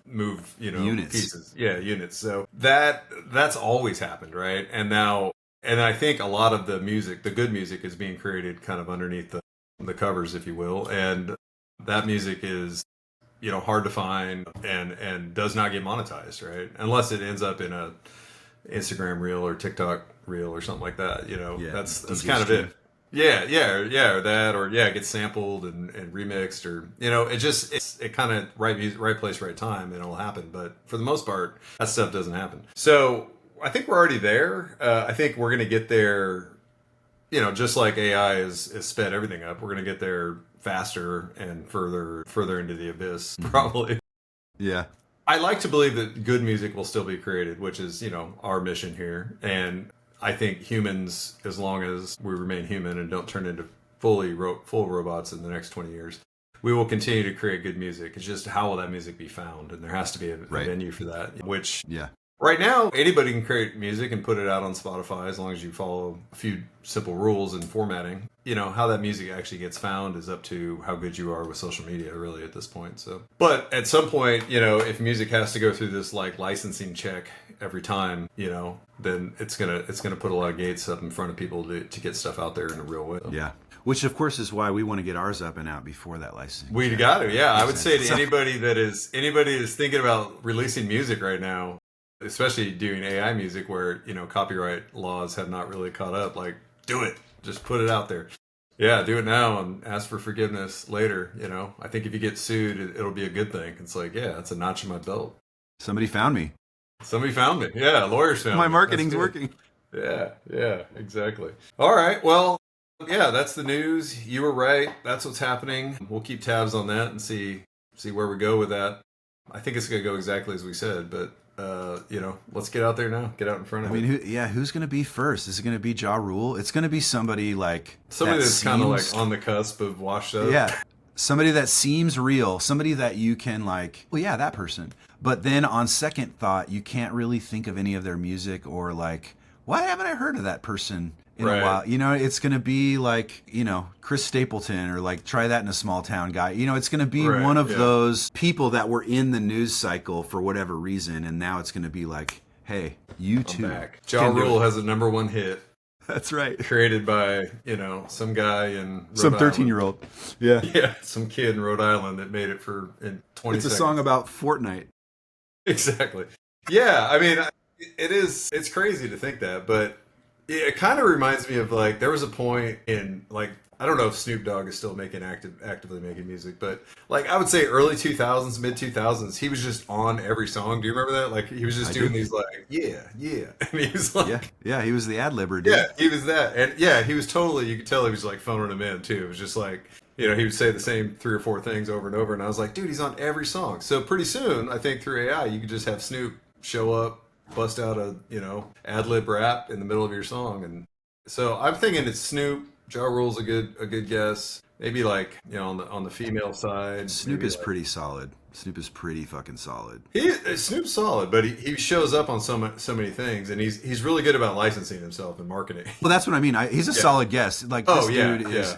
[SPEAKER 2] units.
[SPEAKER 1] Pieces, units. So that's always happened, right? And now. And I think a lot of the music, the good music, is being created kind of underneath the covers, if you will. And that music is, hard to find and does not get monetized, right? Unless it ends up in a Instagram reel or TikTok reel or something like that. That's kind of it. Yeah, or that, or it gets sampled and remixed, or it kind of right place, right time, and it'll happen. But for the most part, that stuff doesn't happen. So I think we're already there. I think we're going to get there, just like AI has sped everything up. We're going to get there faster and further into the abyss, probably.
[SPEAKER 2] Yeah.
[SPEAKER 1] I like to believe that good music will still be created, which is, our mission here. And I think humans, as long as we remain human and don't turn into full robots in the next 20 years, we will continue to create good music. It's just how will that music be found? And there has to be a
[SPEAKER 2] Right.
[SPEAKER 1] venue for that, which
[SPEAKER 2] Yeah.
[SPEAKER 1] right now, anybody can create music and put it out on Spotify as long as you follow a few simple rules and formatting. You know, how that music actually gets found is up to how good you are with social media, really, at this point. So, but at some point, you know, if music has to go through this like licensing check every time, you know, then it's gonna put a lot of gates up in front of people to get stuff out there in a real way.
[SPEAKER 2] Yeah. Which, of course, is why we want to get ours up and out before that licensing.
[SPEAKER 1] We
[SPEAKER 2] check.
[SPEAKER 1] got to, yeah. I would say to
[SPEAKER 2] So-
[SPEAKER 1] anybody that is thinking about releasing music right now, especially doing AI music where, you know, copyright laws have not really caught up, like, do it. Just put it out there. Yeah, do it now and ask for forgiveness later, you know. I think if you get sued, it'll be a good thing. It's like, yeah, it's a notch in my belt.
[SPEAKER 2] Somebody found me.
[SPEAKER 1] Somebody found me. Yeah, lawyers found
[SPEAKER 2] My
[SPEAKER 1] me.
[SPEAKER 2] marketing's
[SPEAKER 1] That's good.
[SPEAKER 2] working.
[SPEAKER 1] Yeah, exactly. All right, well, yeah, that's the news. You were right. That's what's happening. We'll keep tabs on that and see where we go with that. I think it's going to go exactly as we said, but you know, let's get out there now. Get out in front
[SPEAKER 2] I
[SPEAKER 1] of
[SPEAKER 2] mean,
[SPEAKER 1] it.
[SPEAKER 2] who's going to be first? Is it going to be Ja Rule? It's going to be somebody like
[SPEAKER 1] Somebody
[SPEAKER 2] that
[SPEAKER 1] that's kind of like
[SPEAKER 2] seems-
[SPEAKER 1] on the cusp of washed up.
[SPEAKER 2] Yeah. Somebody that seems real, somebody that you can like, well, yeah, that person. But then on second thought, you can't really think of any of their music or like, why haven't I heard of that person in
[SPEAKER 1] Right.
[SPEAKER 2] a while? You know, it's going to be like, you know, Chris Stapleton or like Try That in a Small Town guy. You know, it's going to be
[SPEAKER 1] Right,
[SPEAKER 2] one of
[SPEAKER 1] yeah.
[SPEAKER 2] those people that were in the news cycle for whatever reason. And now it's going to be like, hey, you
[SPEAKER 1] I'm
[SPEAKER 2] too.
[SPEAKER 1] back. Ja
[SPEAKER 2] can do
[SPEAKER 1] Rule
[SPEAKER 2] it.
[SPEAKER 1] has a #1 hit
[SPEAKER 2] That's right.
[SPEAKER 1] created by, you know, some guy in Rhode
[SPEAKER 2] Some
[SPEAKER 1] Island.
[SPEAKER 2] 13-year-old. Yeah.
[SPEAKER 1] Yeah, some kid in Rhode Island that made it in 20
[SPEAKER 2] It's a
[SPEAKER 1] seconds.
[SPEAKER 2] song about Fortnite.
[SPEAKER 1] Exactly. Yeah, I mean, it's crazy to think that, but it kind of reminds me of like there was a point in like I don't know if Snoop Dogg is still actively making music, but like I would say early 2000s, mid 2000s, he was just on every song. Do you remember that? Like he was just
[SPEAKER 2] I
[SPEAKER 1] doing
[SPEAKER 2] do.
[SPEAKER 1] these like and he was like
[SPEAKER 2] Yeah. Yeah, he was the ad-libber, dude.
[SPEAKER 1] yeah, he was that. And yeah, he was totally, you could tell he was like phoning them in too. It was just like, you know, he would say the same 3 or 4 things over and over. And I was like, dude, he's on every song. So pretty soon, I think through AI, you could just have Snoop show up, bust out a, you know, ad lib rap in the middle of your song. And so I'm thinking it's Snoop. Ja Rule's a good guess. Maybe like, you know, on the female side.
[SPEAKER 2] Snoop
[SPEAKER 1] maybe
[SPEAKER 2] is
[SPEAKER 1] like,
[SPEAKER 2] pretty solid. Snoop is pretty fucking solid.
[SPEAKER 1] Snoop's solid, but he shows up on so many things, and he's really good about licensing himself and marketing.
[SPEAKER 2] Well, that's what I mean. He's a solid guest. Like, this dude is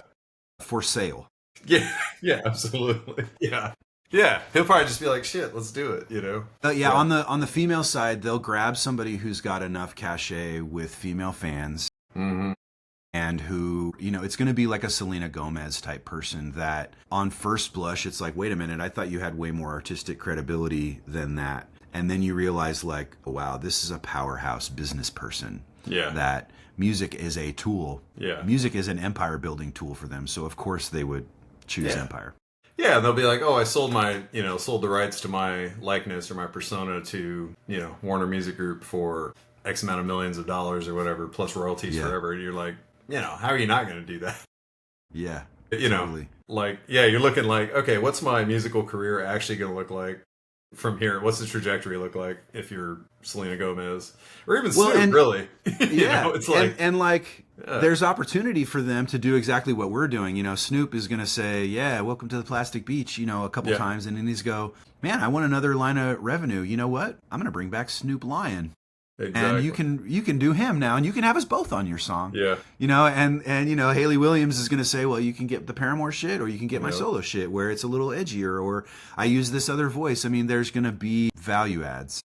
[SPEAKER 2] for sale.
[SPEAKER 1] Yeah, absolutely. Yeah. He'll probably just be like, "Shit, let's do it," you know.
[SPEAKER 2] Yeah, on the female side, they'll grab somebody who's got enough cachet with female fans
[SPEAKER 1] Mm-hmm.
[SPEAKER 2] and who, you know, it's going to be like a Selena Gomez type person that on first blush, it's like, wait a minute, I thought you had way more artistic credibility than that. And then you realize like, oh, wow, this is a powerhouse business person.
[SPEAKER 1] Yeah.
[SPEAKER 2] That music is a tool.
[SPEAKER 1] Yeah.
[SPEAKER 2] Music is an empire building tool for them. So of course they would choose Empire.
[SPEAKER 1] Yeah, and they'll be like, "Oh, I sold the rights to my likeness or my persona to, you know, Warner Music Group for X amount of millions of dollars or whatever, plus royalties forever." And you're like, you know, how are you not going to do that?
[SPEAKER 2] Yeah.
[SPEAKER 1] You
[SPEAKER 2] totally.
[SPEAKER 1] know, like, yeah, you're looking like, okay, what's my musical career actually going to look like from here? What's the trajectory look like if you're Selena Gomez or even Snoop, really? You know, it's like,
[SPEAKER 2] and like, there's opportunity for them to do exactly what we're doing. You know, Snoop is going to say, yeah, welcome to the Plastic Beach, you know, a couple times. And then he's go, man, I want another line of revenue. You know what? I'm going to bring back Snoop Lion.
[SPEAKER 1] exactly.
[SPEAKER 2] And you can do him now, and you can have us both on your song.
[SPEAKER 1] Yeah.
[SPEAKER 2] You know, and you know, Haley Williams is going to say, well, you can get the Paramore shit, or you can get my
[SPEAKER 1] Yep.
[SPEAKER 2] solo shit, where it's a little edgier, or I use this other voice. I mean, there's going to be value adds.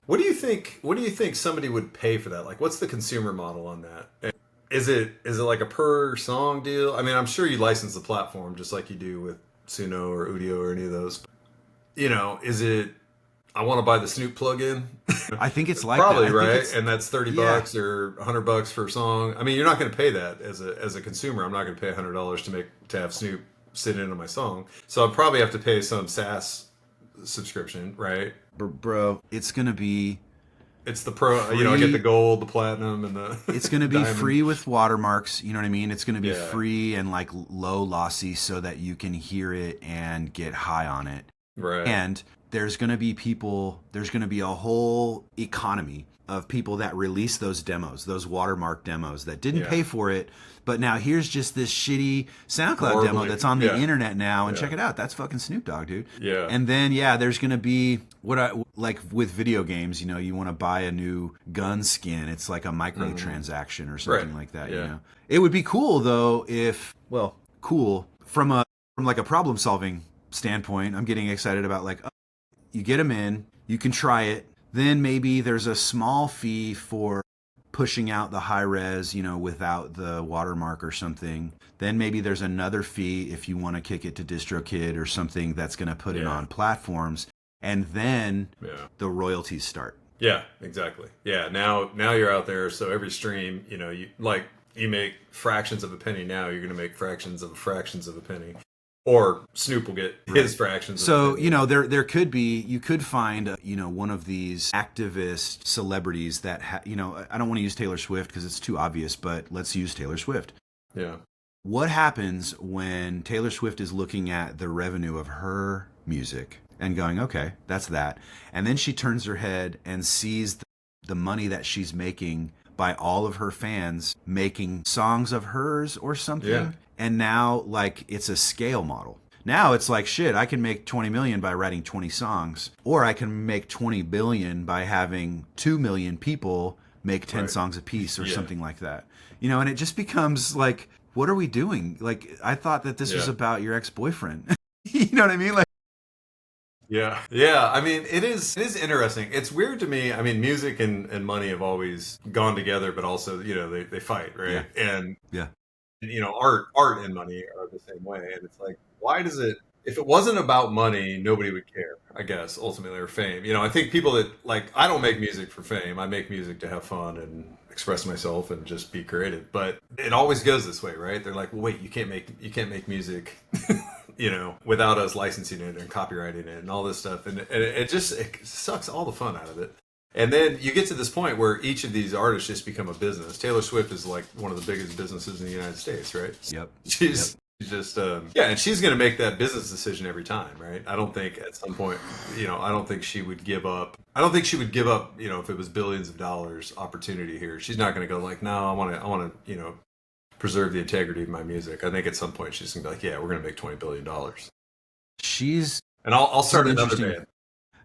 [SPEAKER 1] What do you think? What do you think somebody would pay for that? Like, what's the consumer model on that? Is it like a per song deal? I mean, I'm sure you license the platform just like you do with Suno or Udio or any of those. You know, is it? I want to buy the Snoop plugin.
[SPEAKER 2] I think it's like
[SPEAKER 1] Probably
[SPEAKER 2] that. I think
[SPEAKER 1] right,
[SPEAKER 2] it's-
[SPEAKER 1] and that's $30 or $100 for a song. I mean, you're not going to pay that as a consumer. I'm not going to pay $100 to have Snoop sit into my song. So I'll probably have to pay some SaaS subscription, right?
[SPEAKER 2] Bro, it's going to be
[SPEAKER 1] It's the pro. You know, I get the gold, the platinum, and the.
[SPEAKER 2] it's going to be
[SPEAKER 1] diamond.
[SPEAKER 2] free with watermarks. You know what I mean? It's going to be
[SPEAKER 1] Yeah.
[SPEAKER 2] free and like low lossy so that you can hear it and get high on it.
[SPEAKER 1] Right.
[SPEAKER 2] And there's going to be people, there's going to be a whole economy of people that released those demos, those watermark demos that didn't
[SPEAKER 1] Yeah.
[SPEAKER 2] pay for it, but now here's just this shitty SoundCloud demo
[SPEAKER 1] Horribly.
[SPEAKER 2] that's on the
[SPEAKER 1] Yeah.
[SPEAKER 2] internet now, and
[SPEAKER 1] Yeah.
[SPEAKER 2] check it out. That's fucking Snoop Dogg, dude.
[SPEAKER 1] Yeah.
[SPEAKER 2] And then there's gonna be what I like with video games. You know, you want to buy a new gun skin, it's like a microtransaction or something
[SPEAKER 1] Right.
[SPEAKER 2] like that.
[SPEAKER 1] Yeah.
[SPEAKER 2] You know, it would be cool though if, well, cool from like a problem solving standpoint. I'm getting excited about like, oh, you get them in, you can try it. Then maybe there's a small fee for pushing out the high res, you know, without the watermark or something. Then maybe there's another fee if you want to kick it to DistroKid or something that's going to put it on platforms. And then the royalties start.
[SPEAKER 1] Yeah, exactly. Yeah, now you're out there, so every stream, you know, you make fractions of a penny now, you're going to make fractions of a penny. Or Snoop will get his fractions.
[SPEAKER 2] So, you know, there could be, you could find, you know, one of these activist celebrities that, you know, I don't want to use Taylor Swift because it's too obvious, but let's use Taylor Swift.
[SPEAKER 1] Yeah.
[SPEAKER 2] What happens when Taylor Swift is looking at the revenue of her music and going, okay, that's that. And then she turns her head and sees the money that she's making by all of her fans making songs of hers or something.
[SPEAKER 1] Yeah.
[SPEAKER 2] And now, like, it's a scale model. Now it's like, shit, I can make 20 million by writing 20 songs, or I can make 20 billion by having 2 million people make 10 songs a piece or something like that. You know, and it just becomes like, what are we doing? Like, I thought that this was about your ex-boyfriend. You know what I mean? Like,
[SPEAKER 1] yeah. I mean, it is interesting. It's weird to me. I mean, music and money have always gone together, but also, you know, they fight, right? And you know, art and money are the same way. And it's like, why does it, if it wasn't about money, nobody would care, I guess, ultimately, or fame. You know, I think people that, like, I don't make music for fame. I make music to have fun and express myself and just be creative. But it always goes this way, right? They're like, well, wait, you can't make music you know, without us licensing it and copyrighting it and all this stuff. And it sucks all the fun out of it. And then you get to this point where each of these artists just become a business. Taylor Swift is like one of the biggest businesses in the United States, right?
[SPEAKER 2] Yep.
[SPEAKER 1] She's just, and she's going to make that business decision every time, right? I don't think at some point, you know, I don't think she would give up, you know, if it was billions of dollars opportunity here. She's not going to go like, no, I want to, you know, preserve the integrity of my music. I think at some point she's going to be like, yeah, we're going to make $20 billion. And I'll start another band.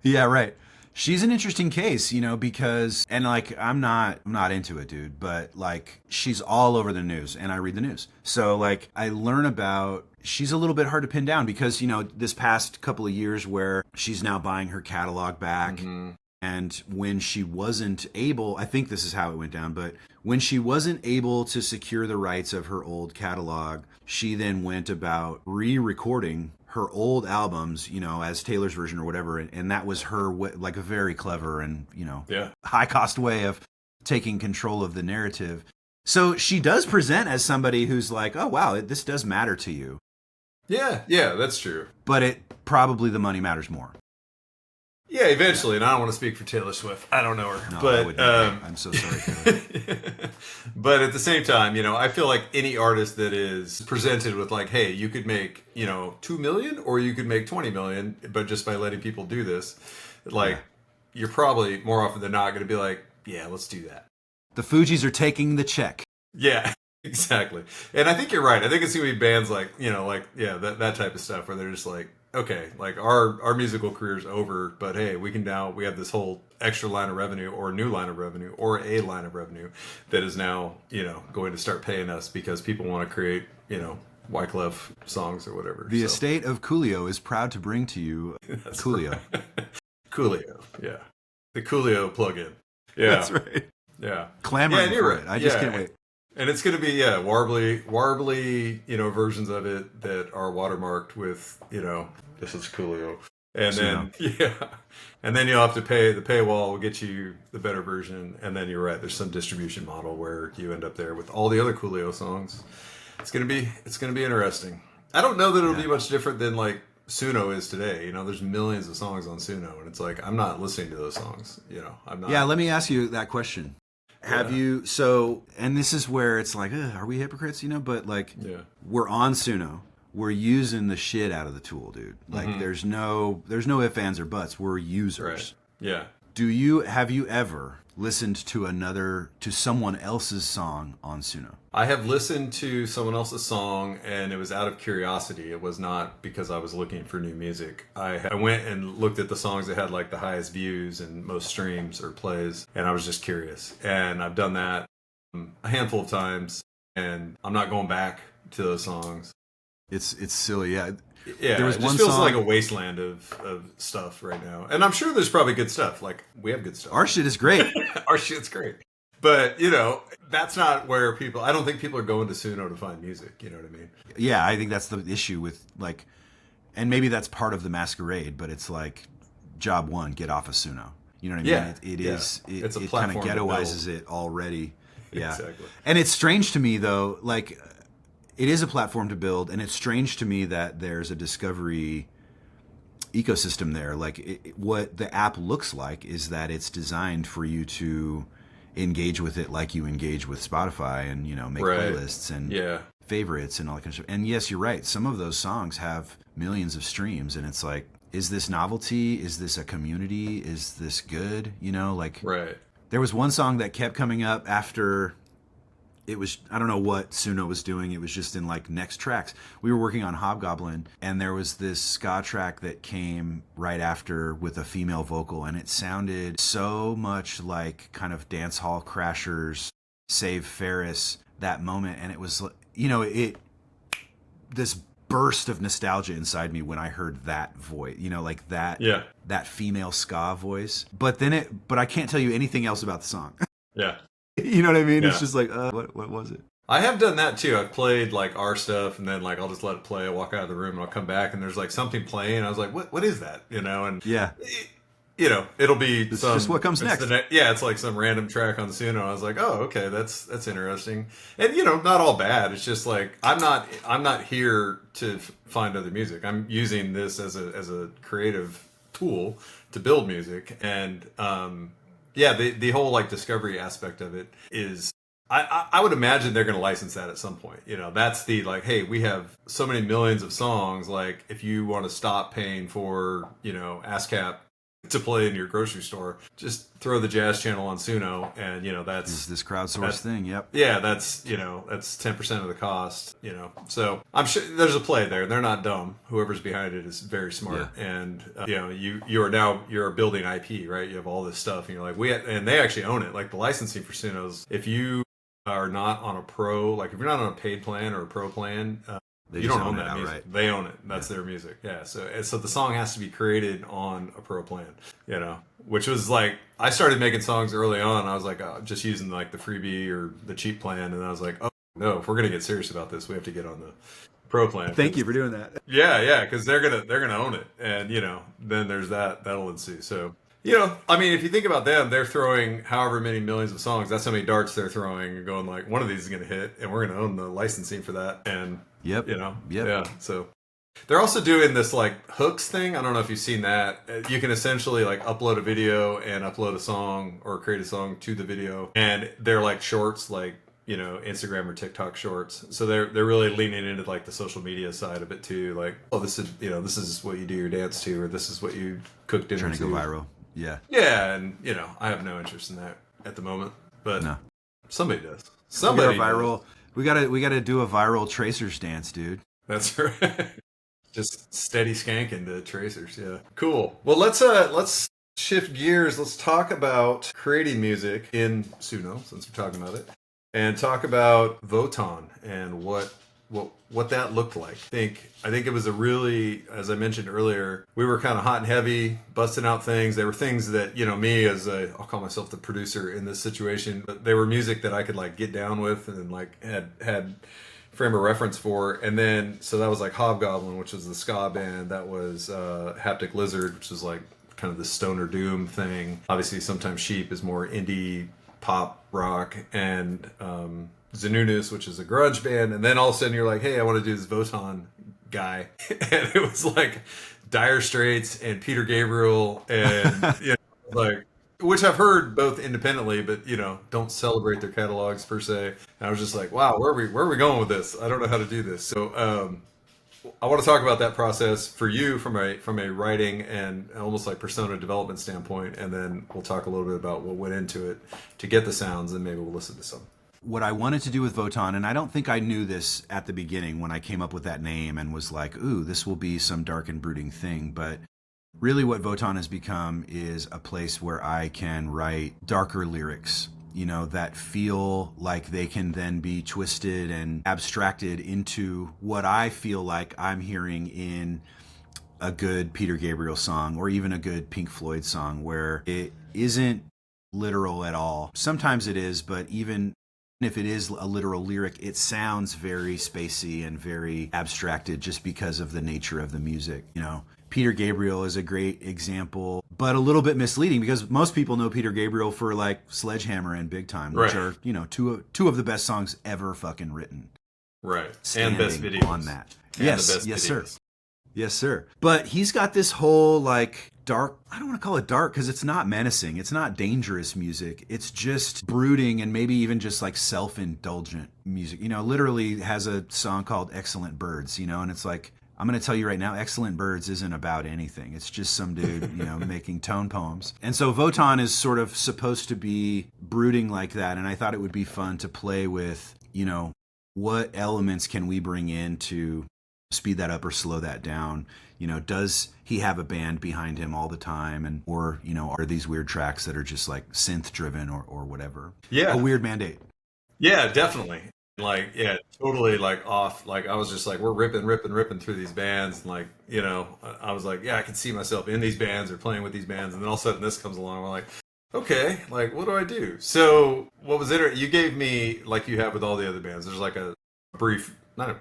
[SPEAKER 2] Yeah, right. She's an interesting case, you know, because, and like, I'm not into it, dude, but like, she's all over the news and I read the news. So like, I learn about, she's a little bit hard to pin down because, you know, this past couple of years where she's now buying her catalog back. Mm-hmm. And when she wasn't able, I think this is how it went down, but when she wasn't able to secure the rights of her old catalog, she then went about re-recording her old albums, you know, as Taylor's version or whatever. And that was her, like, a very clever and, you know, high cost way of taking control of the narrative. So she does present as somebody who's like, oh, wow, this does matter to you.
[SPEAKER 1] Yeah, that's true.
[SPEAKER 2] But probably the money matters more.
[SPEAKER 1] Yeah, eventually, and I don't want to speak for Taylor Swift. I don't know her,
[SPEAKER 2] no,
[SPEAKER 1] but
[SPEAKER 2] I'm so sorry, Taylor.
[SPEAKER 1] But at the same time, you know, I feel like any artist that is presented with like, hey, you could make, you know, 2 million or you could make 20 million, but just by letting people do this, like, you're probably more often than not going to be like, yeah, let's do that.
[SPEAKER 2] The Fugees are taking the check.
[SPEAKER 1] Yeah, exactly. And I think you're right. I think it's going to be bands like, you know, like, that type of stuff where they're just like, okay, like our musical career's over, but hey, we have this whole extra line of revenue or a new line of revenue or a line of revenue that is now, you know, going to start paying us because people want to create, you know, Wyclef songs or whatever.
[SPEAKER 2] The estate of Coolio is proud to bring to you Coolio.
[SPEAKER 1] Right. Coolio, yeah. The Coolio plugin. Yeah.
[SPEAKER 2] That's right.
[SPEAKER 1] Yeah.
[SPEAKER 2] Clamoring for it. I just can't wait.
[SPEAKER 1] And it's going to be, warbly, you know, versions of it that are watermarked with, you know, this is Coolio. And then, and then you'll have to pay, the paywall will get you the better version. And then you're right, there's some distribution model where you end up there with all the other Coolio songs. It's going to be interesting. I don't know that it'll be much different than like Suno is today. You know, there's millions of songs on Suno and it's like, I'm not listening to those songs, you know, I'm not.
[SPEAKER 2] Yeah, let me ask you that question. Have you, and this is where it's like, are we hypocrites, you know? But like, we're on Suno. We're using the shit out of the tool, dude. Like, there's no ifs, ands, or buts. We're users.
[SPEAKER 1] Right. Yeah.
[SPEAKER 2] Have you ever listened to someone else's song on Suno?
[SPEAKER 1] I have listened to someone else's song, and it was out of curiosity. It was not because I was looking for new music. I went and looked at the songs that had like the highest views and most streams or plays, and I was just curious. And I've done that a handful of times, and I'm not going back to those songs.
[SPEAKER 2] It's silly, yeah.
[SPEAKER 1] Yeah,
[SPEAKER 2] There was
[SPEAKER 1] it just
[SPEAKER 2] one
[SPEAKER 1] feels
[SPEAKER 2] song.
[SPEAKER 1] like a wasteland of stuff right now. And I'm sure there's probably good stuff. Like, we have good stuff.
[SPEAKER 2] Our shit is great.
[SPEAKER 1] Our shit's great. But, that's not where people, I don't think people are going to Suno to find music. You know what I mean?
[SPEAKER 2] Yeah, I think that's the issue with like, and maybe that's part of the masquerade, but it's like job one, get off of Suno. You know what I mean?
[SPEAKER 1] Yeah.
[SPEAKER 2] It
[SPEAKER 1] Yeah.
[SPEAKER 2] is.
[SPEAKER 1] It's a
[SPEAKER 2] It kind of
[SPEAKER 1] platform to
[SPEAKER 2] ghettoizes
[SPEAKER 1] build.
[SPEAKER 2] it already. Yeah,
[SPEAKER 1] Exactly.
[SPEAKER 2] and it's strange to me though. Like, it is a platform to build, and it's strange to me that there's a discovery ecosystem there. Like, what the app looks like is that it's designed for you to engage with it like you engage with Spotify, and make
[SPEAKER 1] Right.
[SPEAKER 2] playlists and
[SPEAKER 1] Yeah.
[SPEAKER 2] favorites and all that kind of stuff. And yes, you're right. Some of those songs have millions of streams, and it's like, is this novelty? Is this a community? Is this good? Like,
[SPEAKER 1] Right.
[SPEAKER 2] there was one song that kept coming up after it was, I don't know what Suno was doing. It was just in like next tracks. We were working on Hobgoblin, and there was this ska track that came right after with a female vocal, and it sounded so much like kind of dance hall crashers, Save Ferris, that moment. And it was, this burst of nostalgia inside me when I heard that voice, like that,
[SPEAKER 1] Yeah.
[SPEAKER 2] that female ska voice. But I can't tell you anything else about the song.
[SPEAKER 1] Yeah.
[SPEAKER 2] You know what I mean?
[SPEAKER 1] Yeah.
[SPEAKER 2] It's just like, what was it?
[SPEAKER 1] I have done that too. I've played like our stuff, and then like I'll just let it play. I'll walk out of the room, and I'll come back, and there's like something playing. I was like, what is that? And
[SPEAKER 2] Yeah.
[SPEAKER 1] it'll be
[SPEAKER 2] It's
[SPEAKER 1] some,
[SPEAKER 2] just what comes
[SPEAKER 1] it's
[SPEAKER 2] next.
[SPEAKER 1] Yeah, it's like some random track on the Suno. I was like, oh, okay, that's interesting, and not all bad. It's just like I'm not here to find other music. I'm using this as a creative tool to build music, and yeah, the whole like discovery aspect of it is. I would imagine they're going to license that at some point. That's the like, hey, we have so many millions of songs. Like, if you want to stop paying for, ASCAP to play in your grocery store, just throw the jazz channel on Suno, and
[SPEAKER 2] Is this crowdsourced thing? Yep.
[SPEAKER 1] yeah, that's 10% of the cost. So I'm sure there's a play there. They're not dumb. Whoever's behind it is very smart, and you're building IP, right? You have all this stuff, and you're like, and they actually own it. Like, the licensing for Sunos, if you are not on a pro, like if you're not on a paid plan or a pro plan,
[SPEAKER 2] They
[SPEAKER 1] you
[SPEAKER 2] just
[SPEAKER 1] don't own
[SPEAKER 2] it
[SPEAKER 1] that music.
[SPEAKER 2] outright.
[SPEAKER 1] They own it. That's their music. Yeah. So the song has to be created on a pro plan. Which was like, I started making songs early on. I was like, just using like the freebie or the cheap plan, and I was like, oh no, if we're gonna get serious about this, we have to get on the pro plan.
[SPEAKER 2] Thank you for doing that.
[SPEAKER 1] Yeah, because they're gonna own it, and then there's that'll ensue. So. I mean, if you think about them, they're throwing however many millions of songs. That's how many darts they're throwing, and going like, one of these is going to hit, and we're going to own the licensing for that. And
[SPEAKER 2] Yep.
[SPEAKER 1] Yep.
[SPEAKER 2] Yeah.
[SPEAKER 1] So they're also doing this like hooks thing. I don't know if you've seen that. You can essentially like upload a video and upload a song or create a song to the video, and they're like shorts, like Instagram or TikTok shorts. So they're really leaning into like the social media side of it too. Like, oh, this is what you do your dance to, or this is what you cook dinner
[SPEAKER 2] Trying to go viral. Yeah.
[SPEAKER 1] Yeah, and I have no interest in that at the moment, but
[SPEAKER 2] No.
[SPEAKER 1] somebody does.
[SPEAKER 2] We
[SPEAKER 1] Somebody
[SPEAKER 2] got a viral.
[SPEAKER 1] does.
[SPEAKER 2] We gotta do a viral tracers dance, dude.
[SPEAKER 1] That's right. Just steady skanking to tracers. Yeah. Cool. Well, let's shift gears. Let's talk about creating music in Suno, since we're talking about it, and talk about Voton and what that looked like. I think it was a really, as I mentioned earlier, we were kind of hot and heavy, busting out things. They were things that, me as I'll call myself the producer in this situation, but they were music that I could like get down with and like had frame of reference for. And then, so that was like Hobgoblin, which was the ska band. That was Haptic Lizard, which is like kind of the stoner doom thing. Obviously, sometimes Sheep is more indie pop rock, and Zanunus, which is a grunge band. And then all of a sudden you're like, hey, I want to do this Voton guy. And it was like Dire Straits and Peter Gabriel, and like, which I've heard both independently, but don't celebrate their catalogs per se. And I was just like, wow, where are we going with this? I don't know how to do this. So I want to talk about that process for you from a writing and almost like persona development standpoint, and then we'll talk a little bit about what went into it to get the sounds, and maybe we'll listen to some.
[SPEAKER 2] What I wanted to do with Votan, and I don't think I knew this at the beginning when I came up with that name and was like, ooh, this will be some dark and brooding thing. But really, what Votan has become is a place where I can write darker lyrics, that feel like they can then be twisted and abstracted into what I feel like I'm hearing in a good Peter Gabriel song or even a good Pink Floyd song where it isn't literal at all. Sometimes it is, but even if it is a literal lyric, it sounds very spacey and very abstracted just because of the nature of the music. Peter Gabriel is a great example, but a little bit misleading because most people know Peter Gabriel for like Sledgehammer and Big Time, which
[SPEAKER 1] Right.
[SPEAKER 2] are, two of the best songs ever fucking written.
[SPEAKER 1] Right. And
[SPEAKER 2] Standing
[SPEAKER 1] best videos.
[SPEAKER 2] on that.
[SPEAKER 1] And
[SPEAKER 2] Yes,
[SPEAKER 1] the best
[SPEAKER 2] yes,
[SPEAKER 1] videos.
[SPEAKER 2] sir. Yes, sir. But he's got this whole like dark, I don't want to call it dark because it's not menacing. It's not dangerous music. It's just brooding and maybe even just like self-indulgent music. Literally has a song called Excellent Birds, and it's like, I'm going to tell you right now, Excellent Birds isn't about anything. It's just some dude, making tone poems. And so Votan is sort of supposed to be brooding like that. And I thought it would be fun to play with, what elements can we bring in to speed that up or slow that down? Does he have a band behind him all the time? Or are these weird tracks that are just like synth driven or whatever?
[SPEAKER 1] Yeah.
[SPEAKER 2] A weird mandate.
[SPEAKER 1] Yeah, definitely. Like, yeah, totally like off. Like, I was just like, we're ripping through these bands. And like, I was like, yeah, I can see myself in these bands or playing with these bands. And then all of a sudden this comes along. I'm like, okay, like, what do I do? So, what was it? You gave me, like you have with all the other bands, there's like a brief, not a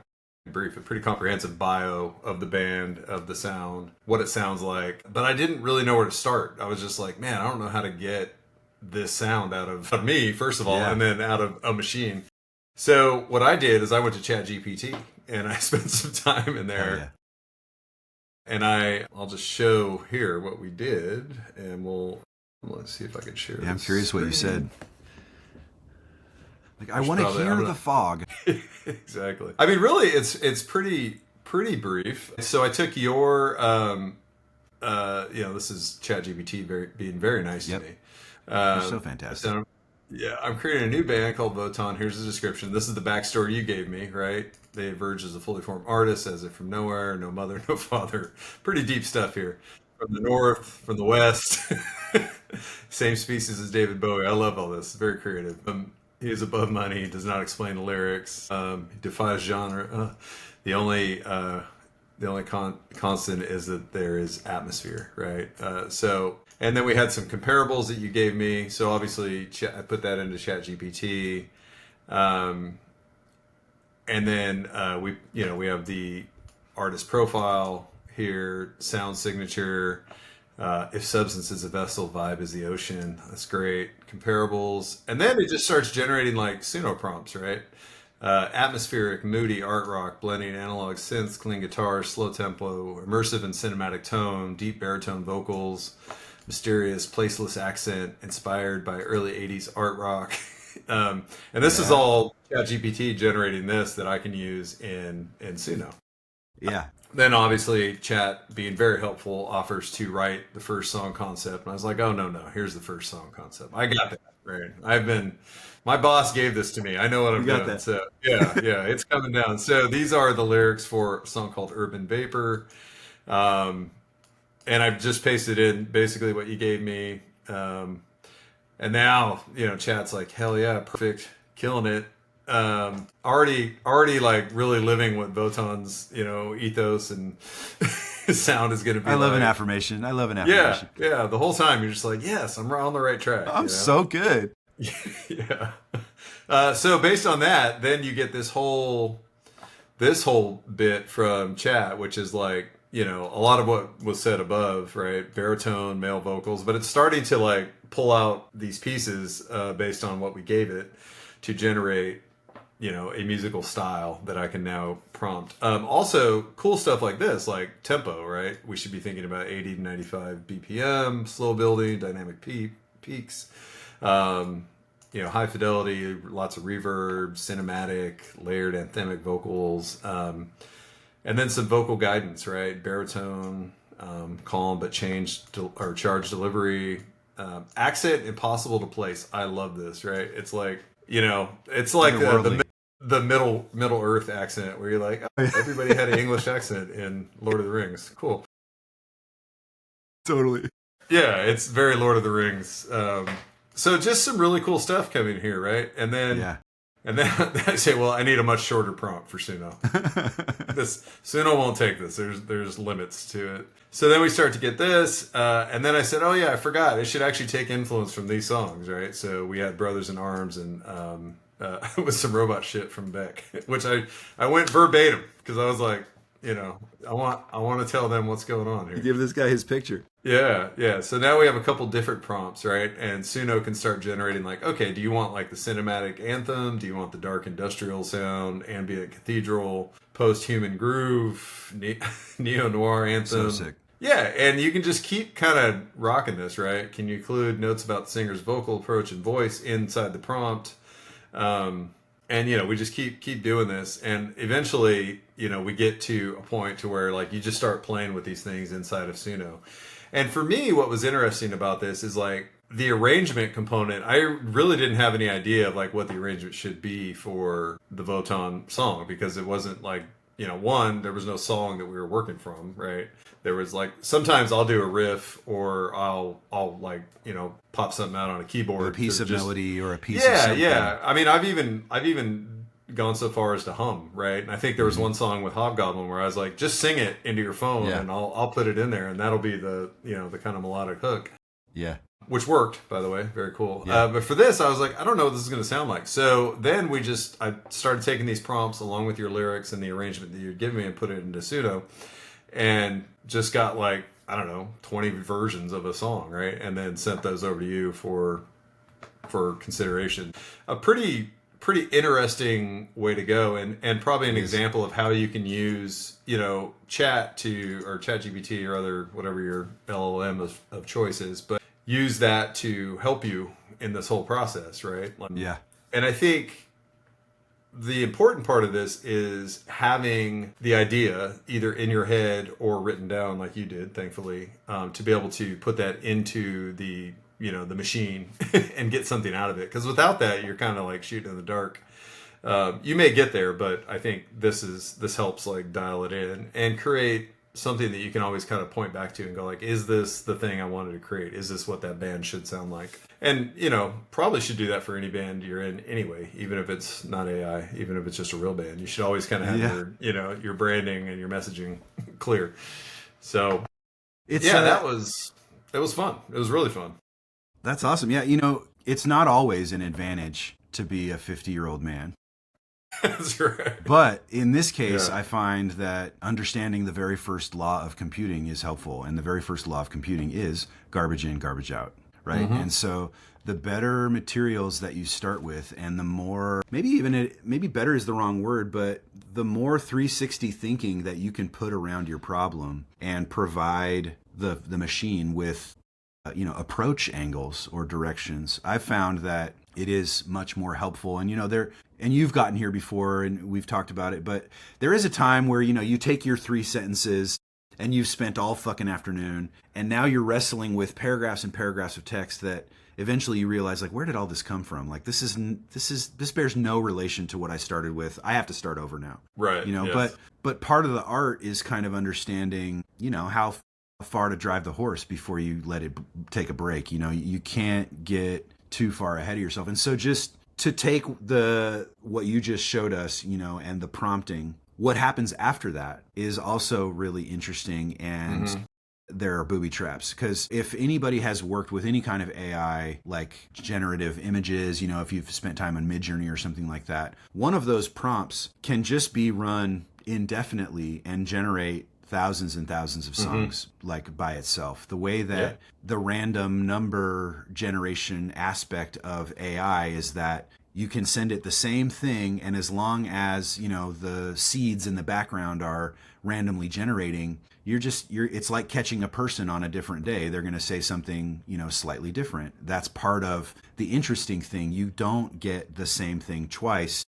[SPEAKER 1] brief, a pretty comprehensive bio of the band, of the sound, what it sounds like. But I didn't really know where to start. I was just like, man, I don't know how to get this sound out of me, first of all,
[SPEAKER 2] Yeah.
[SPEAKER 1] and then out of a machine. So what I did is I went to ChatGPT and I spent some time in there.
[SPEAKER 2] Hell yeah.
[SPEAKER 1] And I'll just show here what we did, and let's see if I can share.
[SPEAKER 2] Yeah, I'm
[SPEAKER 1] this
[SPEAKER 2] curious what you
[SPEAKER 1] screen.
[SPEAKER 2] said. Like, I want to hear the fog.
[SPEAKER 1] Exactly. I mean, really, it's pretty brief. So I took your this is ChatGPT being very nice
[SPEAKER 2] Yep.
[SPEAKER 1] to me.
[SPEAKER 2] You're so fantastic.
[SPEAKER 1] So yeah, I'm creating a new band called Votan. Here's the description. This is the backstory you gave me, right? They emerged as a fully formed artist, as if from nowhere, no mother, no father. Pretty deep stuff here. From the north, from the west. Same species as David Bowie. I love all this. Very creative. He is above money. Does not explain the lyrics. He defies genre. The only constant is that there is atmosphere, right? And then we had some comparables that you gave me. So obviously, I put that into ChatGPT, and then we have the artist profile here, sound signature. If substance is a vessel, vibe is the ocean. That's great. Comparables, and then it just starts generating like Suno prompts, right? Atmospheric, moody art rock, blending analog synths, clean guitars, slow tempo, immersive and cinematic tone, deep baritone vocals, mysterious, placeless accent, inspired by early '80s art rock. And this is all ChatGPT generating this that I can use in Suno.
[SPEAKER 2] Yeah.
[SPEAKER 1] Then obviously Chat, being very helpful, offers to write the first song concept, and I was like, oh no, here's the first song concept. I got that. Right. My boss gave this to me. I know what I'm
[SPEAKER 2] got
[SPEAKER 1] doing.
[SPEAKER 2] that.
[SPEAKER 1] So yeah, it's coming down. So these are the lyrics for a song called Urban Vapor. And I've just pasted in basically what you gave me. And now, Chat's like, hell yeah, perfect, killing it. Already like really living what Votan's, ethos and sound is going to be.
[SPEAKER 2] I love
[SPEAKER 1] like.
[SPEAKER 2] an affirmation. I love an
[SPEAKER 1] Yeah,
[SPEAKER 2] affirmation.
[SPEAKER 1] yeah. The whole time you're just like, yes, I'm on the right track.
[SPEAKER 2] I'm so good.
[SPEAKER 1] Yeah. So based on that, then you get this whole bit from Chat, which is like, a lot of what was said above, right? Baritone, male vocals, but it's starting to like pull out these pieces based on what we gave it to generate, a musical style that I can now prompt. Also, cool stuff like this, like tempo, right? We should be thinking about 80 to 95 BPM, slow building, dynamic peaks. High fidelity, lots of reverb, cinematic, layered anthemic vocals. And and then some vocal guidance, right? Baritone, calm but or charged delivery, accent impossible to place. I love this, right? It's like, it's like
[SPEAKER 2] Otherworldly.
[SPEAKER 1] the Middle Earth accent where you're like, oh, everybody had an English accent in Lord of the Rings. Cool.
[SPEAKER 2] Totally.
[SPEAKER 1] Yeah, it's very Lord of the Rings. So just some really cool stuff coming here, right?
[SPEAKER 2] Yeah.
[SPEAKER 1] And then I say, well, I need a much shorter prompt for Suno. This Suno won't take this. There's limits to it. So then we start to get this, and then I said, oh yeah, I forgot. It should actually take influence from these songs, right? So we had Brothers in Arms and with some robot shit from Beck, which I went verbatim because I was like, I want to tell them what's going on here.
[SPEAKER 2] Give this guy his picture.
[SPEAKER 1] Yeah, yeah. So now we have a couple different prompts, right? And Suno can start generating like, okay, do you want like the cinematic anthem? Do you want the dark industrial sound, ambient cathedral, post-human groove, neo-noir anthem?
[SPEAKER 2] So sick.
[SPEAKER 1] Yeah, and you can just keep kind of rocking this, right? Can you include notes about the singer's vocal approach and voice inside the prompt? And we just keep doing this, and eventually, we get to a point to where like you just start playing with these things inside of Suno. And for me, what was interesting about this is like the arrangement component. I really didn't have any idea of like what the arrangement should be for the Voton song because it wasn't like, one, there was no song that we were working from, right? There was like sometimes I'll do a riff or I'll like, pop something out on a keyboard,
[SPEAKER 2] Or a piece of melody or a piece
[SPEAKER 1] yeah,
[SPEAKER 2] of something.
[SPEAKER 1] yeah. I mean, I've even gone so far as to hum, right? And I think there was one song with Hobgoblin where I was like, just sing it into your phone
[SPEAKER 2] Yeah.
[SPEAKER 1] and I'll put it in there and that'll be the the kind of melodic hook,
[SPEAKER 2] Yeah.
[SPEAKER 1] which worked, by the way, very cool.
[SPEAKER 2] Yeah.
[SPEAKER 1] But for this, I was like, I don't know what this is going to sound like. So then I started taking these prompts along with your lyrics and the arrangement that you'd give me and put it into Suno, and just got like, I don't know, 20 versions of a song, right? And then sent those over to you for consideration. A pretty interesting way to go, and probably an example of how you can use chat or ChatGPT or other whatever your LLM of choice is, but use that to help you in this whole process, right?
[SPEAKER 2] Yeah.
[SPEAKER 1] And I think the important part of this is having the idea either in your head or written down like you did, thankfully, to be able to put that into the machine and get something out of it. Because without that, you're kind of like shooting in the dark. You may get there, but I think this helps like dial it in and create something that you can always kind of point back to and go like, is this the thing I wanted to create? Is this what that band should sound like? And probably should do that for any band you're in anyway, even if it's not AI, even if it's just a real band. You should always kind of have your branding and your messaging clear. So that was fun. It was really fun.
[SPEAKER 2] That's awesome. Yeah, it's not always an advantage to be a 50-year-old man.
[SPEAKER 1] That's right.
[SPEAKER 2] But in this case, I find that understanding the very first law of computing is helpful. And the very first law of computing is garbage in, garbage out, right? Mm-hmm. And so the better materials that you start with and the more, maybe better is the wrong word, but the more 360 thinking that you can put around your problem and provide the machine with approach angles or directions, I've found that it is much more helpful. And and you've gotten here before and we've talked about it, but there is a time where you take your 3 sentences and you've spent all fucking afternoon and now you're wrestling with paragraphs and paragraphs of text that eventually you realize, like, where did all this come from? Like, this bears no relation to what I started with. I have to start over now.
[SPEAKER 1] Right. Yes.
[SPEAKER 2] But part of the art is kind of understanding, how far to drive the horse before you let it take a break. You can't get too far ahead of yourself. And so just to take what you just showed us, and the prompting, what happens after that is also really interesting. And there are booby traps, because if anybody has worked with any kind of AI, like generative images, if you've spent time on Midjourney or something like that, one of those prompts can just be run indefinitely and generate thousands and thousands of songs like by itself. The way that the random number generation aspect of AI is that you can send it the same thing, and as long as the seeds in the background are randomly generating, it's like catching a person on a different day. They're going to say something slightly different. That's part of the interesting thing. You don't get the same thing twice.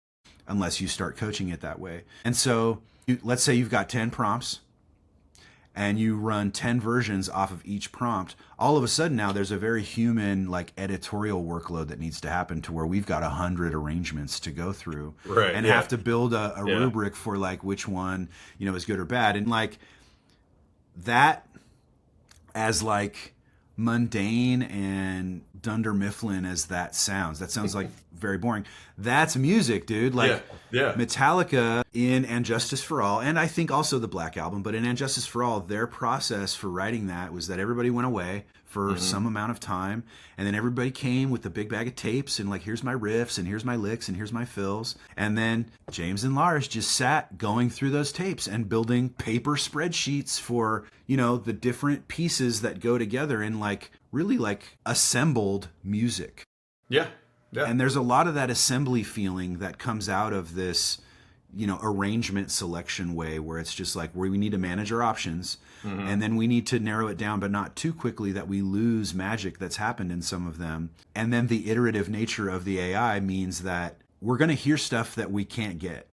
[SPEAKER 2] unless you start coaching it that way. And so let's say you've got 10 prompts and you run 10 versions off of each prompt. All of a sudden now there's a very human like editorial workload that needs to happen to where we've got 100 arrangements to go through
[SPEAKER 1] Right.
[SPEAKER 2] and
[SPEAKER 1] Yeah.
[SPEAKER 2] have to build a
[SPEAKER 1] Yeah.
[SPEAKER 2] rubric for like which one, is good or bad. And like that, as like mundane and Dunder Mifflin as that sounds like very boring. That's music, dude.
[SPEAKER 1] Yeah.
[SPEAKER 2] Like
[SPEAKER 1] Yeah.
[SPEAKER 2] Metallica in And Justice for All, and I think also the Black Album, but in And Justice for All, their process for writing that was that everybody went away for some amount of time, and then everybody came with the big bag of tapes and like, here's my riffs and here's my licks and here's my fills, and then James and Lars just sat going through those tapes and building paper spreadsheets for the different pieces that go together in like really like assembled music.
[SPEAKER 1] Yeah. Yeah.
[SPEAKER 2] And there's a lot of that assembly feeling that comes out of this arrangement selection way, where it's just like where we need to manage our options, and then we need to narrow it down, but not too quickly that we lose magic that's happened in some of them. And then the iterative nature of the AI means that we're going to hear stuff that we can't get,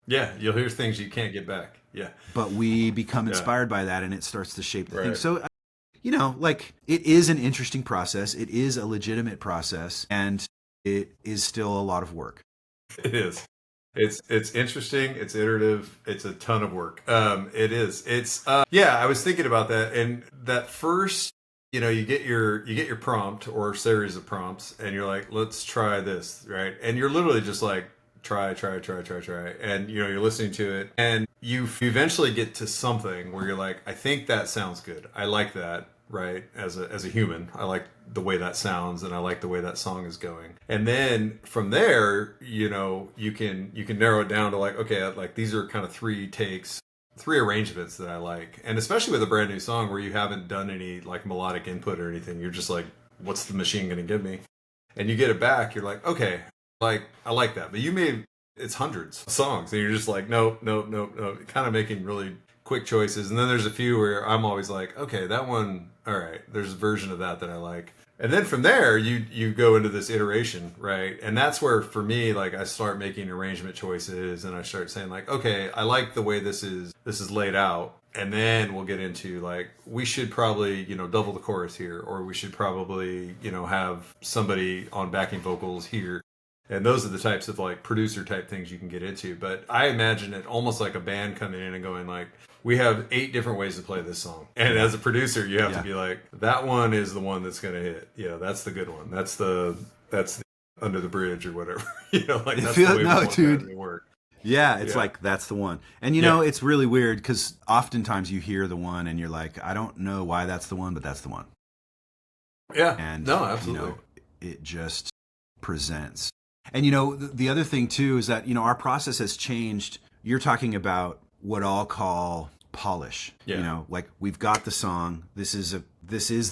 [SPEAKER 1] Yeah. You'll hear things you can't get back. Yeah.
[SPEAKER 2] but we become
[SPEAKER 1] Yeah.
[SPEAKER 2] inspired by that, and it starts to shape the thing.
[SPEAKER 1] Right.
[SPEAKER 2] So like it is an interesting process, it is a legitimate process, and it is still a lot of work.
[SPEAKER 1] It is. It's interesting. It's iterative. It's a ton of work. It is. It's yeah. I was thinking about that, and that first, you get your prompt or series of prompts, and you're like, let's try this, right? And you're literally just like, try, and you're listening to it, and you eventually get to something where you're like, I think that sounds good. I like that. Right, as a human, I like the way that sounds, and I like the way that song is going. And then from there, you can narrow it down to like, okay, like these are kind of three arrangements that I like. And especially with a brand new song where you haven't done any like melodic input or anything, you're just like, what's the machine going to give me? And you get it back, you're like, okay, like I like that, but it's hundreds of songs, and you're just like, no, kind of making really quick choices. And then there's a few where I'm always like, okay, that one, all right, there's a version of that I like. And then from there, you go into this iteration, right? And that's where, for me, like I start making arrangement choices, and I start saying like, okay, I like the way this is laid out. And then we'll get into like, we should probably, double the chorus here, or we should probably, have somebody on backing vocals here. And those are the types of like producer type things you can get into. But I imagine it almost like a band coming in and going like, we have 8 different ways to play this song. And as a producer, you have to be like, that one is the one that's going to hit. Yeah, that's the good one. That's the under the bridge or whatever. Like that's the way we want that to work.
[SPEAKER 2] Yeah, it's like, that's the one. And it's really weird because oftentimes you hear the one and you're like, I don't know why that's the one, but that's the one.
[SPEAKER 1] Yeah.
[SPEAKER 2] And
[SPEAKER 1] no, absolutely.
[SPEAKER 2] It just presents. And the other thing too is that our process has changed. You're talking about what I'll call polish.
[SPEAKER 1] Yeah.
[SPEAKER 2] Like we've got the song. This is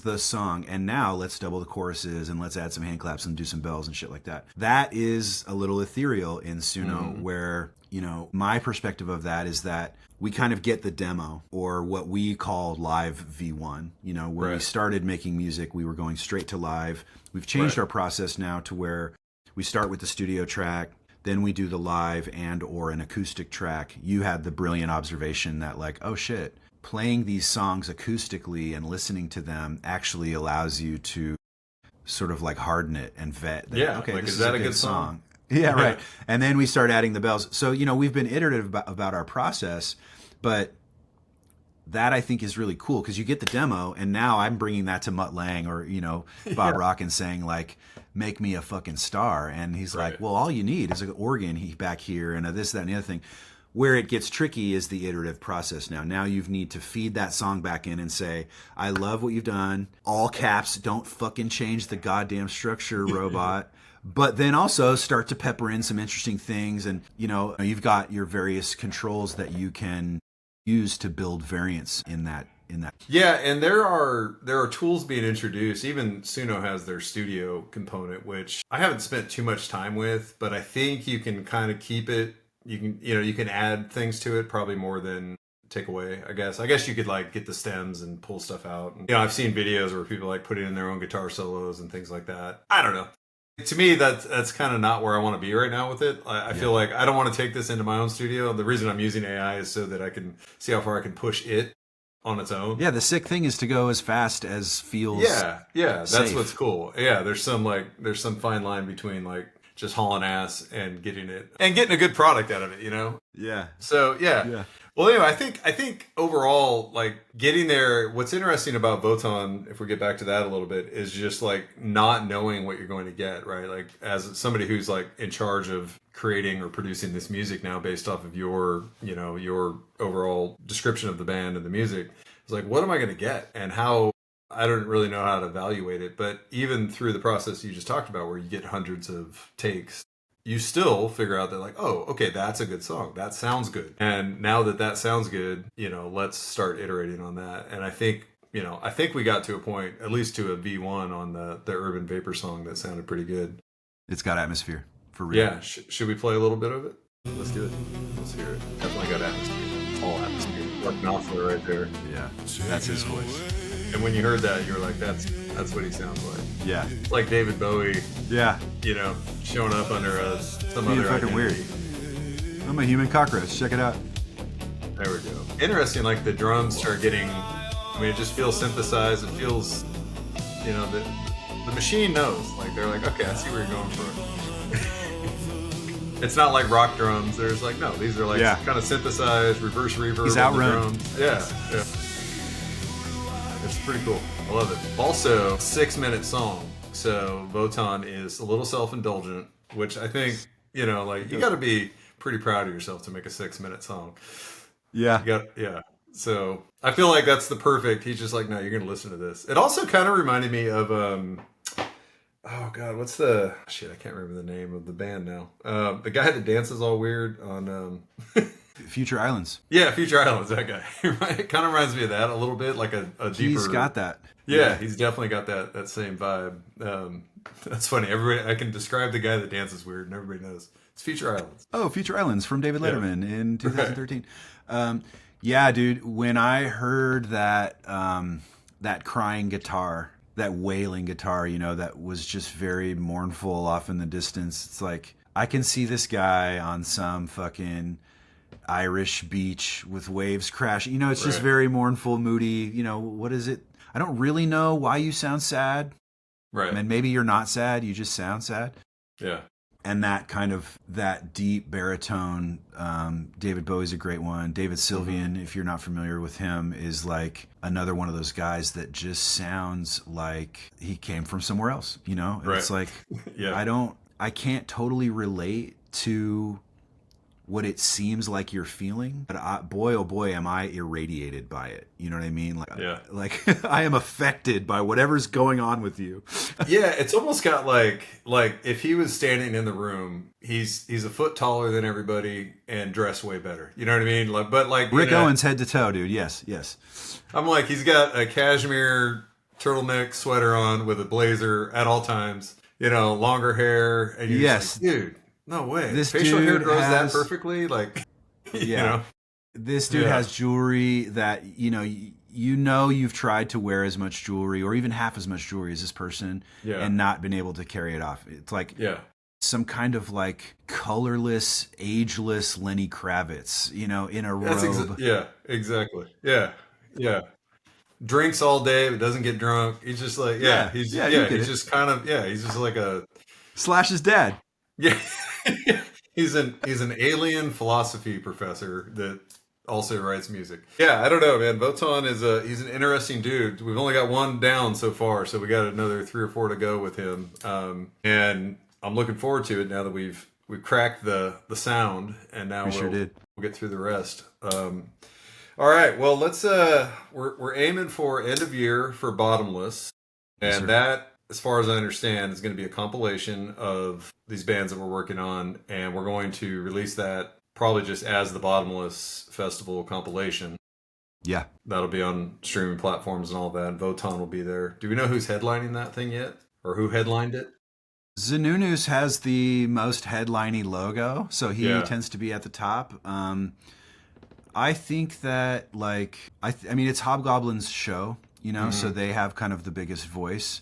[SPEAKER 2] the song, and now let's double the choruses and let's add some hand claps and do some bells and shit like that. That is a little ethereal in Suno, where my perspective of that is that we kind of get the demo, or what we call live V1. When we started making music, we were going straight to live. We've changed our process now to where we start with the studio track, then we do the live and or an acoustic track. You had the brilliant observation that like, oh shit, playing these songs acoustically and listening to them actually allows you to sort of like harden it and vet that,
[SPEAKER 1] yeah,
[SPEAKER 2] okay,
[SPEAKER 1] like,
[SPEAKER 2] this
[SPEAKER 1] is that a good song?
[SPEAKER 2] Yeah, right. And then we start adding the bells. So, we've been iterative about our process, but that I think is really cool because you get the demo, and now I'm bringing that to Mutt Lang or, Bob Rock and saying like, make me a fucking star. And he's like, well, all you need is an organ back here and a this, that, and the other thing. Where it gets tricky is the iterative process now. Now you need to feed that song back in and say, I love what you've done. All caps, don't fucking change the goddamn structure, robot. But then also start to pepper in some interesting things. And, you've got your various controls that you can use to build variants in that.
[SPEAKER 1] Yeah, and there are tools being introduced. Even Suno has their studio component, which I haven't spent too much time with, but I think you can kind of keep it. You can add things to it, probably more than take away, I guess. I guess you could like get the stems and pull stuff out. And, I've seen videos where people like put in their own guitar solos and things like that. I don't know. To me, that's kind of not where I want to be right now with it. I
[SPEAKER 2] Yeah.
[SPEAKER 1] feel like I don't want to take this into my own studio. The reason I'm using AI is so that I can see how far I can push it on its own.
[SPEAKER 2] Yeah, the sick thing is to go as fast as feels
[SPEAKER 1] Yeah, that's what's
[SPEAKER 2] safe.
[SPEAKER 1] cool. Yeah, there's some fine line between like just hauling ass and getting a good product out of it, you know?
[SPEAKER 2] Yeah.
[SPEAKER 1] So yeah.
[SPEAKER 2] Yeah.
[SPEAKER 1] Well, anyway, I think overall, like getting there. What's interesting about Voton, if we get back to that a little bit, is just like not knowing what you're going to get, right? Like as somebody who's like in charge of creating or producing this music now, based off of your overall description of the band and the music, it's like, what am I going to get, and how? I don't really know how to evaluate it, but even through the process you just talked about, where you get hundreds of takes, you still figure out that like, oh, okay, that's a good song, that sounds good, and now that that sounds good, let's start iterating on that. And I think we got to a point, at least to a V1 on the Urban Vapor song, that sounded pretty good.
[SPEAKER 2] It's got atmosphere for real.
[SPEAKER 1] Yeah, should we play a little bit of it? Let's do it. Let's hear it. Definitely got atmosphere, all atmosphere. Like Knopfler right there.
[SPEAKER 2] Yeah. That's his voice.
[SPEAKER 1] And when you heard that, you were like, that's what he sounds like.
[SPEAKER 2] Yeah.
[SPEAKER 1] It's like David Bowie,
[SPEAKER 2] Yeah.
[SPEAKER 1] showing up under some
[SPEAKER 2] Being
[SPEAKER 1] other
[SPEAKER 2] fucking
[SPEAKER 1] identity.
[SPEAKER 2] weird. I'm a human cockroach. Check it out.
[SPEAKER 1] There we go. Interesting, like the drums start getting, it just feels synthesized. It feels, the machine knows. Like, they're like, okay, I see where you're going for. It's not like rock drums. There's like, no, these are like kind of synthesized, reverse reverb.
[SPEAKER 2] He's
[SPEAKER 1] on the
[SPEAKER 2] outrun.
[SPEAKER 1] drums. Yeah. It's pretty cool. I love it. Also, 6-minute song. So Voton is a little self-indulgent, which I think, you got to be pretty proud of yourself to make a 6-minute song.
[SPEAKER 2] Yeah.
[SPEAKER 1] Yeah. So I feel like that's the perfect. He's just like, no, you're going to listen to this. It also kind of reminded me of, oh God, what's I can't remember the name of the band now. The guy that dances all weird on,
[SPEAKER 2] Future Islands.
[SPEAKER 1] yeah, Future Islands, that guy. It kind of reminds me of that a little bit, like a deeper.
[SPEAKER 2] He's got that.
[SPEAKER 1] Yeah, he's definitely got that same vibe. That's funny. Everybody, I can describe the guy that dances weird, and everybody knows it's Future Islands.
[SPEAKER 2] Oh, Future Islands from David Letterman in 2013. Yeah, dude. When I heard that that crying guitar, that wailing guitar, that was just very mournful off in the distance. It's like I can see this guy on some fucking Irish beach with waves crashing. It's just very mournful, moody. What is it? I don't really know why you sound sad.
[SPEAKER 1] Right.
[SPEAKER 2] And maybe you're not sad. You just sound sad.
[SPEAKER 1] Yeah.
[SPEAKER 2] And that deep baritone, David Bowie's a great one. David Sylvian, if you're not familiar with him, is like another one of those guys that just sounds like he came from somewhere else, And
[SPEAKER 1] Right.
[SPEAKER 2] it's like,
[SPEAKER 1] Yeah.
[SPEAKER 2] I can't totally relate to what it seems like you're feeling, but boy, oh boy, am I irradiated by it. You know what I mean? Like I am affected by whatever's going on with you.
[SPEAKER 1] Yeah, it's almost got like if he was standing in the room, he's a foot taller than everybody and dressed way better. You know what I mean? Like
[SPEAKER 2] Rick Owens head to toe, dude. Yes.
[SPEAKER 1] I'm like, he's got a cashmere turtleneck sweater on with a blazer at all times. Longer hair, and you're just like, dude. No way.
[SPEAKER 2] This
[SPEAKER 1] facial hair
[SPEAKER 2] dude
[SPEAKER 1] grows
[SPEAKER 2] has-
[SPEAKER 1] that perfectly? Like,
[SPEAKER 2] This dude has jewelry that, you've tried to wear as much jewelry or even half as much jewelry as this person and not been able to carry it off. It's like some kind of like colorless, ageless Lenny Kravitz, in a robe.
[SPEAKER 1] Yeah, exactly. Yeah. Drinks all day, but doesn't get drunk. He's just like, he's just kind of, he's just like a
[SPEAKER 2] Slash's dad.
[SPEAKER 1] Yeah. he's an alien philosophy professor that also writes music. Yeah, I don't know, man. Voton he's an interesting dude. We've only got one down so far, so we got another 3 or 4 to go with him. And I'm looking forward to it now that we've cracked the sound, and now we'll get through the rest. All right, well, let's we're aiming for end of year for Bottomless, and that, as far as I understand, is going to be a compilation of these bands that we're working on, and we're going to release that probably just as the Bottomless Festival compilation.
[SPEAKER 2] Yeah.
[SPEAKER 1] That'll be on streaming platforms and all that, and Voton will be there. Do we know who's headlining that thing yet? Or who headlined it?
[SPEAKER 2] Zanunus has the most headlining logo, so he tends to be at the top. I think that, it's Hobgoblin's show, so they have kind of the biggest voice.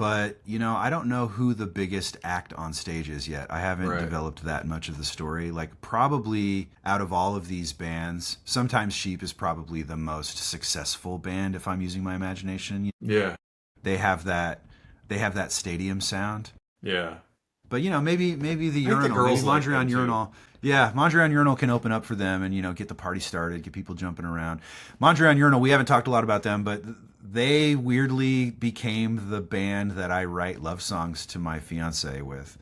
[SPEAKER 2] But, I don't know who the biggest act on stage is yet. I haven't
[SPEAKER 1] Right.
[SPEAKER 2] developed that much of the story. Like, probably out of all of these bands, sometimes Sheep is probably the most successful band if I'm using my imagination.
[SPEAKER 1] Yeah.
[SPEAKER 2] They have that stadium sound.
[SPEAKER 1] Yeah.
[SPEAKER 2] But maybe the
[SPEAKER 1] I think the
[SPEAKER 2] Urinal, maybe
[SPEAKER 1] girls like them
[SPEAKER 2] Mondrian
[SPEAKER 1] too.
[SPEAKER 2] Urinal, yeah, Mondrian Urinal can open up for them and get the party started, get people jumping around. Mondrian Urinal, we haven't talked a lot about them, but they weirdly became the band that I write love songs to my fiance with.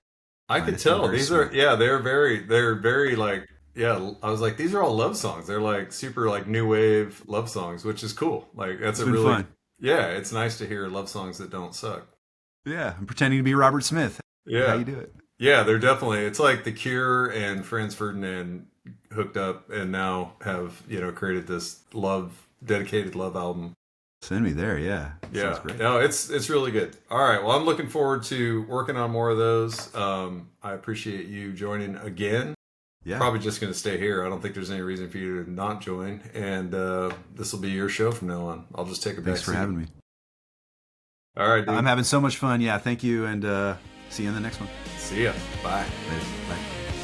[SPEAKER 1] I
[SPEAKER 2] And
[SPEAKER 1] could
[SPEAKER 2] it's been
[SPEAKER 1] tell
[SPEAKER 2] very
[SPEAKER 1] these are
[SPEAKER 2] sweet.
[SPEAKER 1] yeah, they're very like yeah, I was like these are all love songs. They're like super like new wave love songs, which is cool. Like that's
[SPEAKER 2] It's
[SPEAKER 1] a
[SPEAKER 2] been
[SPEAKER 1] really
[SPEAKER 2] fun.
[SPEAKER 1] yeah, it's nice to hear love songs that don't suck.
[SPEAKER 2] Yeah, I'm pretending to be Robert Smith. How
[SPEAKER 1] Yeah.
[SPEAKER 2] you do it?
[SPEAKER 1] Yeah, they're definitely it's like The Cure and Franz Ferdinand hooked up and now have, created this dedicated love album.
[SPEAKER 2] Send me there. Yeah, sounds
[SPEAKER 1] Yeah,
[SPEAKER 2] great.
[SPEAKER 1] no, it's really good. All right, well, I'm looking forward to working on more of those. I appreciate you joining again.
[SPEAKER 2] Yeah,
[SPEAKER 1] Probably just going to stay here. I don't think there's any reason for you to not join, and this will be your show from now on. I'll just take a back
[SPEAKER 2] thanks for
[SPEAKER 1] seat.
[SPEAKER 2] having me.
[SPEAKER 1] All right,
[SPEAKER 2] I'm
[SPEAKER 1] dude.
[SPEAKER 2] having so much fun. Yeah, thank you, and see you in the next one.
[SPEAKER 1] See ya. Bye.
[SPEAKER 2] Later. Bye.